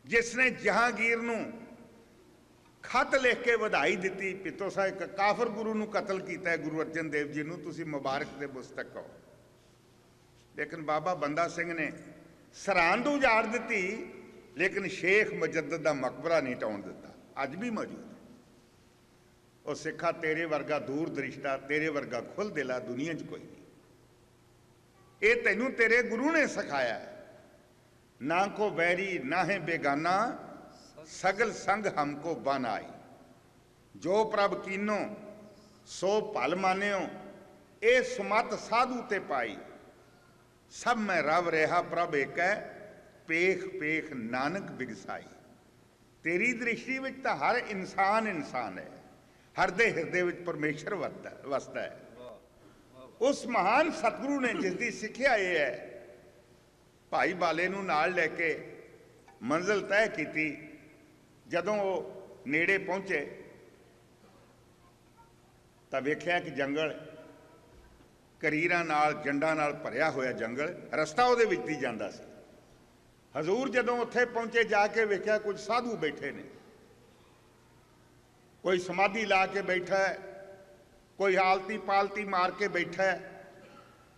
ਜਿਸ ਨੇ ਜਹਾਂਗੀਰ ਨੂੰ ਖਤ ਲਿਖ ਕੇ ਵਧਾਈ ਦਿੱਤੀ, ਪਿੱਤੋ ਸਾਹਿਬ ਇੱਕ ਕਾਫਰ ਗੁਰੂ ਨੂੰ ਕਤਲ ਕੀਤਾ ਹੈ, ਗੁਰੂ ਅਰਜਨ ਦੇਵ ਜੀ ਨੂੰ ਤੁਸੀਂ ਮੁਬਾਰਕ ਦੇ ਮੁਸਤਕ ਹੋ। ਲੇਕਿਨ ਬਾਬਾ ਬੰਦਾ ਸਿੰਘ ਨੇ ਸਰਹੰਦ ਉਜਾੜ ਦਿੱਤੀ, ਲੇਕਿਨ ਸ਼ੇਖ ਮੁਜੱਦਦ ਦਾ ਮਕਬਰਾ ਨਹੀਂ ਢਾਉਣ ਦਿੱਤਾ, ਅੱਜ ਵੀ ਮੌਜੂਦ ਹੈ। ਉਹ ਸਿੱਖਾ ਤੇਰੇ ਵਰਗਾ ਦੂਰ ਦ੍ਰਿਸ਼ਟਾ, ਤੇਰੇ ਵਰਗਾ ਖੁੱਲ ਦਿਲਾ ਦੁਨੀਆ 'ਚ ਕੋਈ ਨਹੀਂ। ਇਹ ਤੈਨੂੰ ਤੇਰੇ ਗੁਰੂ ਨੇ ਸਿਖਾਇਆ ਹੈ। ਨਾ ਕੋ ਬੈਰੀ ਨਾ ਹੈ ਬੇਗਾਨਾ, ਸਗਲ ਸੰਗ ਹਮਕੋ ਬਨ ਆਈ। ਜੋ ਪ੍ਰਭ ਕੀਨੋ ਸੋ ਭਲ ਮਾਨਿਓ, ਇਹ ਸੁਮਤ ਸਾਧੂ ਤੇ ਪਾਈ। ਸਭ ਮੈਂ ਰਵ ਰਿਹਾ ਪ੍ਰਭ ਏਕ ਹੈ, ਪੇਖ ਪੇਖ ਨਾਨਕ ਬਿਗਸਾਈ। ਤੇਰੀ ਦ੍ਰਿਸ਼ਟੀ ਵਿੱਚ ਤਾਂ ਹਰ ਇਨਸਾਨ ਇਨਸਾਨ ਹੈ, ਹਰ ਦੇ ਹਿਰਦੇ ਵਿੱਚ ਪਰਮੇਸ਼ਰ ਵਸਦਾ ਹੈ। ਉਸ ਮਹਾਨ ਸਤਿਗੁਰੂ ਨੇ ਜਿਸ ਦੀ ਸਿੱਖਿਆ ਇਹ ਹੈ, ਭਾਈ ਬਾਲੇ ਨੂੰ ਨਾਲ ਲੈ ਕੇ ਮੰਜ਼ਿਲ ਤੈਅ ਕੀਤੀ। ਜਦੋਂ ਉਹ ਨੇੜੇ ਪਹੁੰਚੇ ਤਾਂ ਵੇਖਿਆ ਕਿ ਜੰਗਲ ਕਰੀਰਾਂ ਨਾਲ, ਜੰਡਾਂ ਨਾਲ ਭਰਿਆ ਹੋਇਆ ਜੰਗਲ, ਰਸਤਾ ਉਹਦੇ ਵਿੱਚ ਦੀ ਜਾਂਦਾ ਸੀ। ਹਜ਼ੂਰ ਜਦੋਂ ਉੱਥੇ ਪਹੁੰਚੇ, ਜਾ ਕੇ ਵੇਖਿਆ ਕੁਝ ਸਾਧੂ ਬੈਠੇ ਨੇ। ਕੋਈ ਸਮਾਧੀ ਲਾ ਕੇ ਬੈਠਾ ਹੈ, ਕੋਈ ਹਾਲਤੀ ਪਾਲਤੀ ਮਾਰ ਕੇ ਬੈਠਾ ਹੈ,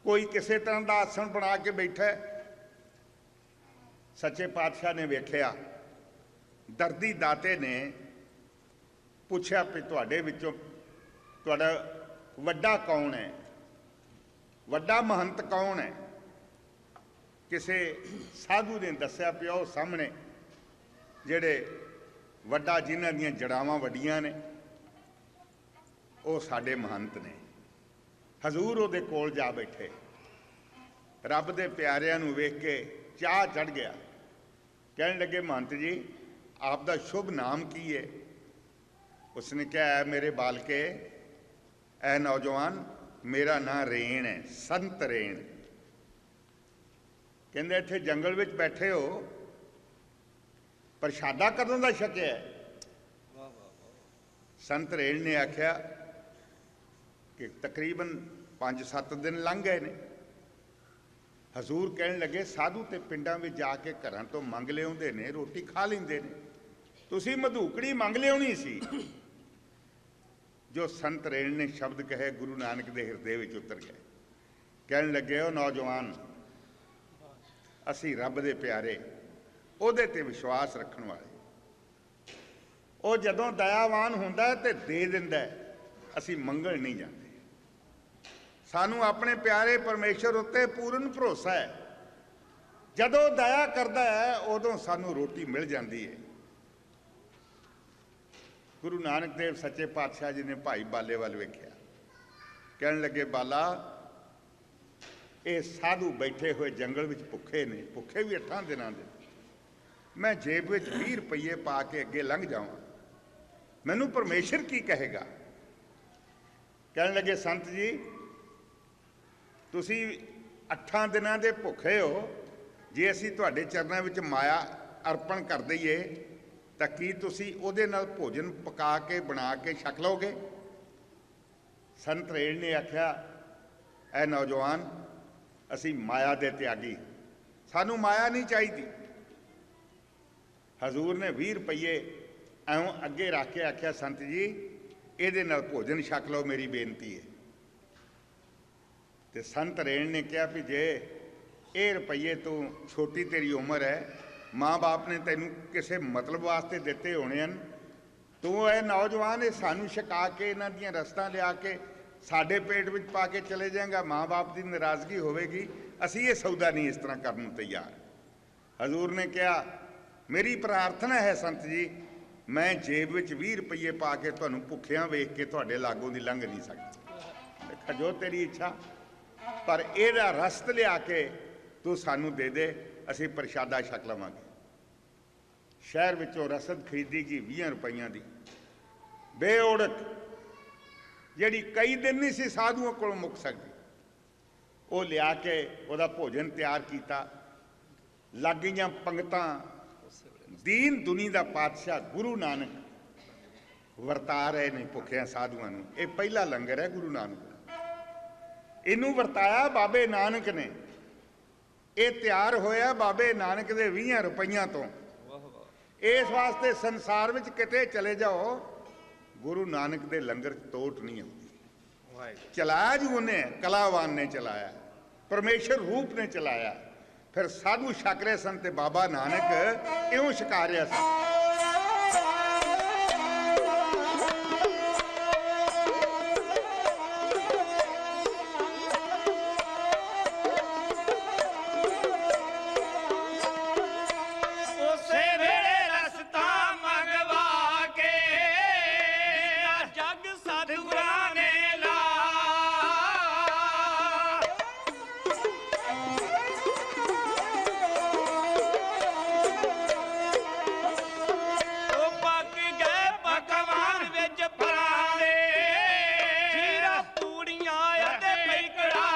ਕੋਈ ਕਿਸੇ ਤਰ੍ਹਾਂ ਦਾ ਆਸਣ ਬਣਾ ਕੇ ਬੈਠਾ ਹੈ। ਸੱਚੇ ਪਾਤਸ਼ਾਹ ਨੇ ਵੇਖਿਆ, ਦਰਦੀ ਦਾਤੇ ਨੇ ਪੁੱਛਿਆ ਵੀ ਤੁਹਾਡੇ ਵਿੱਚੋਂ ਤੁਹਾਡਾ ਵੱਡਾ ਕੌਣ ਹੈ, ਵੱਡਾ ਮਹੰਤ ਕੌਣ ਹੈ? ਕਿਸੇ ਸਾਧੂ ਨੇ ਦੱਸਿਆ ਪਿਆ ਉਹ ਸਾਹਮਣੇ ਜਿਹੜੇ ਵੱਡਾ, ਜਿਨ੍ਹਾਂ ਦੀਆਂ ਜੜਾਵਾਂ ਵੱਡੀਆਂ ਨੇ, ਉਹ ਸਾਡੇ ਮਹੰਤ ਨੇ। ਹਜ਼ੂਰ ਉਹਦੇ ਕੋਲ ਜਾ ਬੈਠੇ। ਰੱਬ ਦੇ ਪਿਆਰਿਆਂ ਨੂੰ ਵੇਖ ਕੇ ਚਾਹ ਚੜ ਗਿਆ। ਕਹਿਣ ਲੱਗੇ, ਮਹੰਤ ਜੀ ਆਪ ਦਾ ਸ਼ੁਭ ਨਾਮ ਕੀ ਹੈ? ਉਸਨੇ ਕਿਹਾ, ਮੇਰੇ ਬਾਲਕੇ, ਐ ਨੌਜਵਾਨ, ਮੇਰਾ ਨਾਂ ਰੇਣ ਹੈ, ਸੰਤ ਰੇਣ। ਕਹਿੰਦੇ ਇੱਥੇ ਜੰਗਲ ਵਿੱਚ ਬੈਠੇ ਹੋ, ਪ੍ਰਸ਼ਾਦਾ ਕਦੋਂ ਦਾ ਛਕਿਆ? ਸੰਤ ਰੇਣ ਨੇ ਆਖਿਆ ਕਿ ਤਕਰੀਬਨ 5-7 ਦਿਨ ਲੰਘ ਗਏ ਨੇ। ਹਜ਼ੂਰ ਕਹਿਣ ਲੱਗੇ, ਸਾਧੂ ਤੇ ਪਿੰਡਾਂ ਵਿੱਚ ਜਾ ਕੇ ਘਰਾਂ ਤੋਂ ਮੰਗ ਲਿਆਉਂਦੇ ਨੇ, ਰੋਟੀ ਖਾ ਲੈਂਦੇ ਨੇ, ਤੁਸੀਂ ਮਧੂਕੜੀ ਮੰਗ ਲਿਆਉਣੀ ਸੀ। ਜੋ ਸੰਤ ਰੇਣ ਨੇ ਸ਼ਬਦ ਕਹੇ, ਗੁਰੂ ਨਾਨਕ ਦੇ ਹਿਰਦੇ ਵਿੱਚ ਉਤਰ ਗਏ। ਕਹਿਣ ਲੱਗੇ, ਉਹ ਨੌਜਵਾਨ, ਅਸੀਂ ਰੱਬ ਦੇ ਪਿਆਰੇ, ਉਹਦੇ ਤੇ ਵਿਸ਼ਵਾਸ ਰੱਖਣ ਵਾਲੇ, ਉਹ ਜਦੋਂ ਦਇਆਵਾਨ ਹੁੰਦਾ ਹੈ ਤੇ ਦੇ ਦਿੰਦਾ ਹੈ, ਅਸੀਂ ਮੰਗਣ ਨਹੀਂ ਜਾਂਦੇ। ਸਾਨੂੰ ਆਪਣੇ ਪਿਆਰੇ ਪਰਮੇਸ਼ਰ ਉੱਤੇ ਪੂਰਨ ਭਰੋਸਾ ਹੈ। ਜਦੋਂ ਦਇਆ ਕਰਦਾ ਹੈ ਉਦੋਂ ਸਾਨੂੰ ਰੋਟੀ ਮਿਲ ਜਾਂਦੀ ਹੈ। ਗੁਰੂ ਨਾਨਕ ਦੇਵ ਸੱਚੇ ਪਾਤਸ਼ਾਹ ਜੀ ਨੇ ਭਾਈ ਬਾਲੇ ਵੱਲ ਵੇਖਿਆ। ਕਹਿਣ ਲੱਗੇ, ਬਾਲਾ, ਇਹ ਸਾਧੂ ਬੈਠੇ ਹੋਏ ਜੰਗਲ ਵਿੱਚ ਭੁੱਖੇ ਨੇ, ਭੁੱਖੇ ਵੀ 8 ਦਿਨਾਂ ਦੇ। ਮੈਂ ਜੇਬ ਵਿੱਚ 20 ਰੁਪਏ ਪਾ ਕੇ ਅੱਗੇ ਲੰਘ ਜਾਵਾਂ, ਮੈਨੂੰ ਪਰਮੇਸ਼ਰ ਕੀ ਕਹੇਗਾ? ਕਹਿਣ ਲੱਗੇ, ਸੰਤ ਜੀ ਤੁਸੀਂ 8 ਦਿਨਾਂ ਦੇ ਭੁੱਖੇ ਹੋ, ਜੇ ਅਸੀਂ ਤੁਹਾਡੇ ਚਰਨਾਂ ਵਿੱਚ ਮਾਇਆ ਅਰਪਣ ਕਰ ਦਈਏ ਤਾਂ ਕੀ ਤੁਸੀਂ ਉਹਦੇ ਨਾਲ ਭੋਜਨ ਪਕਾ ਕੇ ਬਣਾ ਕੇ ਛਕ ਲਓਗੇ? ਸੰਤ ਰੇਣ ਨੇ ਆਖਿਆ, ਐ ਨੌਜਵਾਨ, ਅਸੀਂ ਮਾਇਆ ਦੇ ਤਿਆਗੀ, ਸਾਨੂੰ ਮਾਇਆ ਨਹੀਂ ਚਾਹੀਦੀ। ਹਜ਼ੂਰ ਨੇ 20 ਰੁਪਏ ਐਉਂ ਅੱਗੇ ਰੱਖ ਕੇ ਆਖਿਆ, ਸੰਤ ਜੀ ਇਹਦੇ ਨਾਲ ਭੋਜਨ ਛਕ ਲਓ, ਮੇਰੀ ਬੇਨਤੀ ਹੈ। ਤੇ ਸੰਤ ਰੇਣ ਨੇ ਕਿਹਾ ਵੀ ਜੇ ਇਹ ਰੁਪਈਏ ਤੂੰ, ਛੋਟੀ ਤੇਰੀ ਉਮਰ ਹੈ, ਮਾਂ ਬਾਪ ਨੇ ਤੈਨੂੰ ਕਿਸੇ ਮਤਲਬ ਵਾਸਤੇ ਦਿੱਤੇ ਹੋਣੇ ਹਨ, ਤੂੰ ਇਹ ਨੌਜਵਾਨ, ਇਹ ਸਾਨੂੰ ਛਕਾ ਕੇ ਇਹਨਾਂ ਦੀਆਂ ਰਸਤਾਂ ਲਿਆ ਕੇ ਸਾਡੇ ਪੇਟ ਵਿੱਚ ਪਾ ਕੇ ਚਲੇ ਜਾਏਗਾ, ਮਾਂ ਬਾਪ ਦੀ ਨਾਰਾਜ਼ਗੀ ਹੋਵੇਗੀ, ਅਸੀਂ ਇਹ ਸੌਦਾ ਨਹੀਂ ਇਸ ਤਰ੍ਹਾਂ ਕਰਨ ਨੂੰ ਤਿਆਰ। ਹਜ਼ੂਰ ਨੇ ਕਿਹਾ, ਮੇਰੀ ਪ੍ਰਾਰਥਨਾ ਹੈ ਸੰਤ ਜੀ, ਮੈਂ ਜੇਬ ਵਿੱਚ 20 ਰੁਪਏ ਪਾ ਕੇ ਤੁਹਾਨੂੰ ਭੁੱਖਿਆਂ ਵੇਖ ਕੇ ਤੁਹਾਡੇ ਲਾਗੋਂ ਦੀ ਲੰਘ ਨਹੀਂ ਸਕਦਾ। ਖਜੋ ਤੇਰੀ ਇੱਛਾ, ਪਰ ਇਹਦਾ ਰਸਤ ਲਿਆ ਕੇ ਤੂੰ ਸਾਨੂੰ ਦੇ ਦੇ, ਅਸੀਂ ਪ੍ਰਸ਼ਾਦਾ ਛਕ ਲਵਾਂਗੇ। ਸ਼ਹਿਰ ਵਿੱਚੋਂ ਰਸਦ ਖਰੀਦੀ ਗਈ 20 ਰੁਪਈਆਂ ਦੀ, ਬੇਓੜਕ, ਜਿਹੜੀ ਕਈ ਦਿਨ ਨਹੀਂ ਸੀ ਸਾਧੂਆਂ ਕੋਲੋਂ ਮੁੱਕ ਸਕਦੀ। ਉਹ ਲਿਆ ਕੇ ਉਹਦਾ ਭੋਜਨ ਤਿਆਰ ਕੀਤਾ। ਲੱਗ ਗਈਆਂ ਪੰਗਤਾਂ। ਦੀਨ ਦੁਨੀ ਦਾ ਪਾਤਸ਼ਾਹ ਗੁਰੂ ਨਾਨਕ ਵਰਤਾ ਰਹੇ ਨੇ ਭੁੱਖਿਆਂ ਸਾਧੂਆਂ ਨੂੰ। ਇਹ ਪਹਿਲਾ ਲੰਗਰ ਹੈ ਗੁਰੂ ਨਾਨਕ ਦਾ, ਇਹਨੂੰ ਵਰਤਾਇਆ ਬਾਬੇ ਨਾਨਕ ਨੇ। ਇਹ ਤਿਆਰ ਹੋਇਆ ਬਾਬੇ ਨਾਨਕ ਦੇ 20 ਰੁਪਈਆਂ ਤੋਂ। ਇਸ ਵਾਸਤੇ ਸੰਸਾਰ ਵਿੱਚ ਕਿਤੇ ਚਲੇ ਜਾਓ, ਗੁਰੂ ਨਾਨਕ ਦੇ ਲੰਗਰ ਤੋਟ ਨਹੀਂ ਆਉਂਦੀ। ਚਲਾਇਆ ਜੀ ਉਹਨੇ, ਕਲਾਵਾਨ ਨੇ ਚਲਾਇਆ, ਪਰਮੇਸ਼ਰ ਰੂਪ ਨੇ ਚਲਾਇਆ। फिर साधु छक रहे सन ते बाबा नानक इउं छका रिहा सी। ਉਸੇ ਵੇਲੇ ਰਸਤਾ ਮੰਗਵਾ ਕੇ ਜਗ ਸਤਿਗੁਰਾਂ ਨੇ ਲਾ ਉਹ ਪੱਕ ਗਏ ਪਕਵਾਨ ਵਿੱਚ ਫਰਾਲੇ ਜੀਰਾ ਪੂੜੀਆਂ ਅਤੇ ਪੈਕੜਾ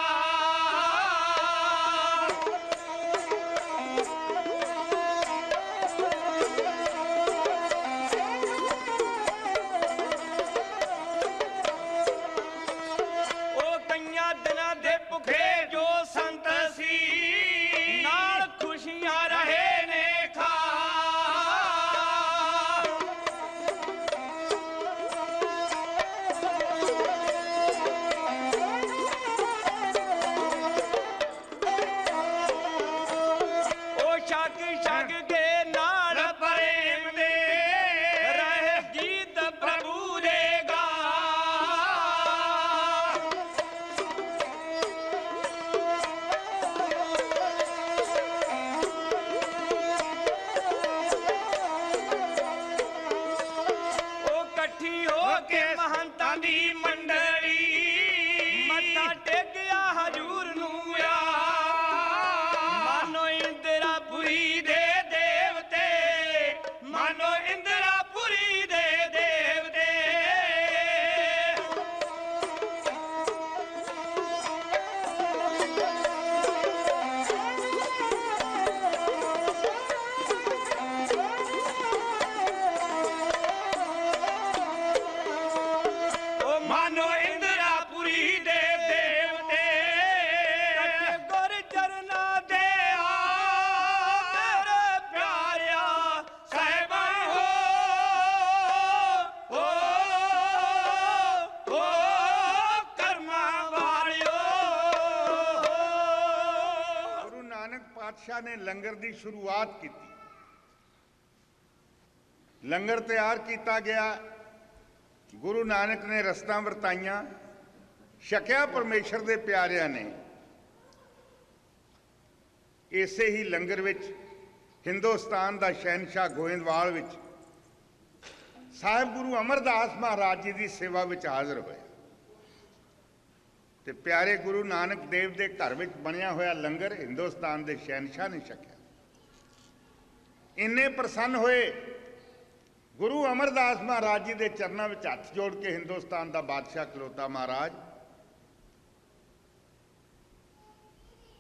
ਉਹ ਕਈਆਂ ਦਿਨਾਂ ਦੇ ਭੁਖੇ ਜੋ ਸੰਤ ਸੀ ਨਾਲ ਖੁਸ਼ੀਆਂ ਰਹੇ ਨੇ ਖਾ ਉਹ ਛਕ ਛਕ ਕੇ ਨਾਲ ਪ੍ਰੇਮ ਦੇ ਰਹੇ ਗੀਤ ਪ੍ਰਭੂ ਦੇ ਗਾ ਉਹ ਇਕੱਠੀ ਹੋ ਕੇ ਮਹੰਤਾਂ ਦੀ ਮੰਡਲੀ ਮੱਥਾ ਟੇਕਿਆ ਹਜੂਰ ਨੂੰ ਆ ਮਾਨੋ ਇੰਦਰਾਪੁਰੀ ਦੇ ਦੇਵਤੇ ਮਾਨੋ ਇੰਦਰਾਪੁਰੀ ਦੇ ਦੇਵਤੇ ਉਹ ਮਾਨੋ ਇੰਦਰਾਪੁਰੀ ਦੇ ਦੇਵਤੇ ਕੱਟੇ ਗੁਰ ਚਰਨਾਂ ਦੇ ਆ ਮੇਰੇ ਪਿਆਰਿਆ ਸਾਹਿਬਾਂ ਹੋ ਕਰਮਾਂ ਵਾਲਿਓ ਗੁਰੂ ਨਾਨਕ ਪਾਤਸ਼ਾਹ ਨੇ ਲੰਗਰ ਦੀ ਸ਼ੁਰੂਆਤ ਕੀਤੀ। ਲੰਗਰ ਤਿਆਰ ਕੀਤਾ ਗਿਆ। ਗੁਰੂ ਨਾਨਕ ਨੇ ਰਸਤਾਂ ਵਰਤਾਈਆਂ, ਛਕਿਆ ਪਰਮੇਸ਼ਰ ਦੇ ਪਿਆਰਿਆਂ ਨੇ। ਇਸੇ ਹੀ ਲੰਗਰ ਵਿੱਚ ਹਿੰਦੁਸਤਾਨ ਦਾ ਸ਼ਹਿਨशाह ਗੋਇੰਦਵਾਲ ਵਿੱਚ ਸਾਹਿਬ ਗੁਰੂ ਅਮਰਦਾਸ ਮਹਾਰਾਜ ਜੀ ਦੀ ਸੇਵਾ ਵਿੱਚ ਹਾਜ਼ਰ ਹੋਇਆ ਤੇ ਪਿਆਰੇ ਗੁਰੂ ਨਾਨਕ ਦੇਵ ਦੇ ਘਰ ਵਿੱਚ ਬਣਿਆ ਹੋਇਆ ਲੰਗਰ ਹਿੰਦੁਸਤਾਨ ਦੇ ਸ਼ਹਿਨशाह ਨੇ ਛਕਿਆ। ਇੰਨੇ ਪ੍ਰਸੰਨ ਹੋਏ ਗੁਰੂ ਅਮਰਦਾਸ ਮਹਾਰਾਜ ਜੀ ਦੇ ਚਰਨਾਂ ਵਿੱਚ ਹੱਥ ਜੋੜ ਕੇ ਹਿੰਦੁਸਤਾਨ ਦਾ ਬਾਦਸ਼ਾਹ ਖਲੋਤਾ, ਮਹਾਰਾਜ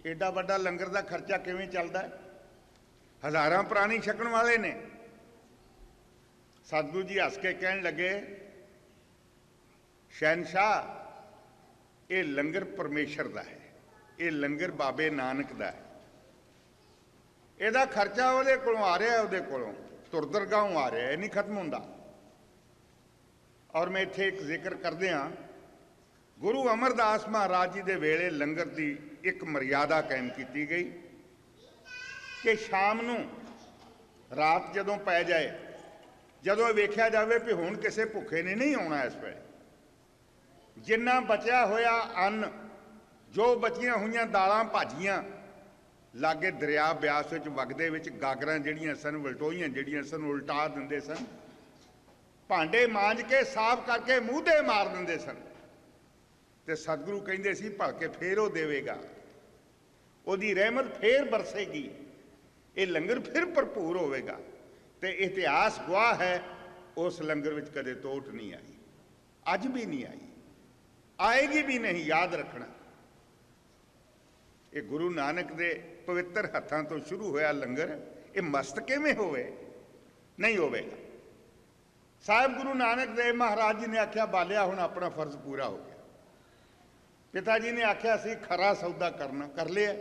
ਏਡਾ ਵੱਡਾ ਲੰਗਰ ਦਾ ਖਰਚਾ ਕਿਵੇਂ ਚੱਲਦਾ ਹੈ? ਹਜ਼ਾਰਾਂ ਪ੍ਰਾਣੀ ਛਕਣ ਵਾਲੇ ਨੇ। ਸਤਿਗੁਰੂ ਜੀ ਹੱਸ ਕੇ ਕਹਿਣ ਲੱਗੇ, ਸ਼ਹਿਨशाह ਇਹ ਲੰਗਰ ਪਰਮੇਸ਼ਰ ਦਾ ਹੈ, ਇਹ ਲੰਗਰ ਬਾਬੇ ਨਾਨਕ ਦਾ ਹੈ। ਇਹਦਾ ਖਰਚਾ ਉਹਦੇ ਕੋਲੋਂ ਆ ਰਿਹਾ, ਉਹਦੇ ਕੋਲੋਂ ਤੁਰਦਰਗਾਹੋਂ ਆ ਰਿਹਾ, ਇਹ ਨਹੀਂ ਖਤਮ ਹੁੰਦਾ। ਔਰ ਮੈਂ ਇੱਥੇ ਇੱਕ ਜ਼ਿਕਰ ਕਰਦੇ ਹਾਂ, ਗੁਰੂ ਅਮਰਦਾਸ ਮਹਾਰਾਜ ਜੀ ਦੇ ਵੇਲੇ ਲੰਗਰ ਦੀ ਇੱਕ ਮਰਿਆਦਾ ਕਾਇਮ ਕੀਤੀ ਗਈ ਕਿ ਸ਼ਾਮ ਨੂੰ ਰਾਤ ਜਦੋਂ ਪੈ ਜਾਏ, ਜਦੋਂ ਵੇਖਿਆ ਜਾਵੇ ਵੀ ਹੁਣ ਕਿਸੇ ਭੁੱਖੇ ਨੇ ਨਹੀਂ ਆਉਣਾ, ਇਸ ਵੇਲੇ ਜਿੰਨਾ ਬਚਿਆ ਹੋਇਆ ਅੰਨ, ਜੋ ਬਚੀਆਂ ਹੋਈਆਂ ਦਾਲਾਂ ਭਾਜੀਆਂ ਲਾਗੇ ਦਰਿਆ ਬਿਆਸ ਵਿੱਚ ਵਗਦੇ ਵਿੱਚ ਗਾਗਰਾਂ ਜਿਹੜੀਆਂ ਸਨ, ਵਲਟੋਈਆਂ ਜਿਹੜੀਆਂ ਸਨ, ਉਲਟਾ ਦਿੰਦੇ ਸਨ। ਭਾਂਡੇ ਮਾਂਜ ਕੇ ਸਾਫ਼ ਕਰਕੇ ਮੂੰਹ ਤੇ ਮਾਰ ਦਿੰਦੇ ਸਨ ਤੇ ਸਤਿਗੁਰੂ ਕਹਿੰਦੇ ਸੀ ਭਲਕੇ ਫੇਰ ਉਹ ਦੇਵੇਗਾ, ਉਹਦੀ ਰਹਿਮਤ ਫੇਰ ਬਰਸੇਗੀ, ਇਹ ਲੰਗਰ ਫਿਰ ਭਰਪੂਰ ਹੋਵੇਗਾ। ਤੇ ਇਤਿਹਾਸ ਗਵਾਹ ਹੈ ਉਸ ਲੰਗਰ ਵਿੱਚ ਕਦੇ ਤੋਟ ਨਹੀਂ ਆਈ, ਅੱਜ ਵੀ ਨਹੀਂ ਆਈ, ਆਏਗੀ ਵੀ ਨਹੀਂ। ਯਾਦ ਰੱਖਣਾ, ਇਹ ਗੁਰੂ ਨਾਨਕ ਦੇ ਪਵਿੱਤਰ ਹੱਥਾਂ ਤੋਂ ਸ਼ੁਰੂ ਹੋਇਆ ਲੰਗਰ ਇਹ ਮਸਤ ਕਿਵੇਂ ਹੋਵੇ? ਨਹੀਂ ਹੋਵੇਗਾ। ਸਾਹਿਬ ਗੁਰੂ ਨਾਨਕ ਦੇਵ ਮਹਾਰਾਜ ਜੀ ਨੇ ਆਖਿਆ, ਬਾਲਿਆ ਹੁਣ ਆਪਣਾ ਫਰਜ਼ ਪੂਰਾ ਹੋ ਗਿਆ। ਪਿਤਾ ਜੀ ਨੇ ਆਖਿਆ ਸੀ ਖਰਾ ਸੌਦਾ ਕਰਨਾ, ਕਰ ਲਿਆ,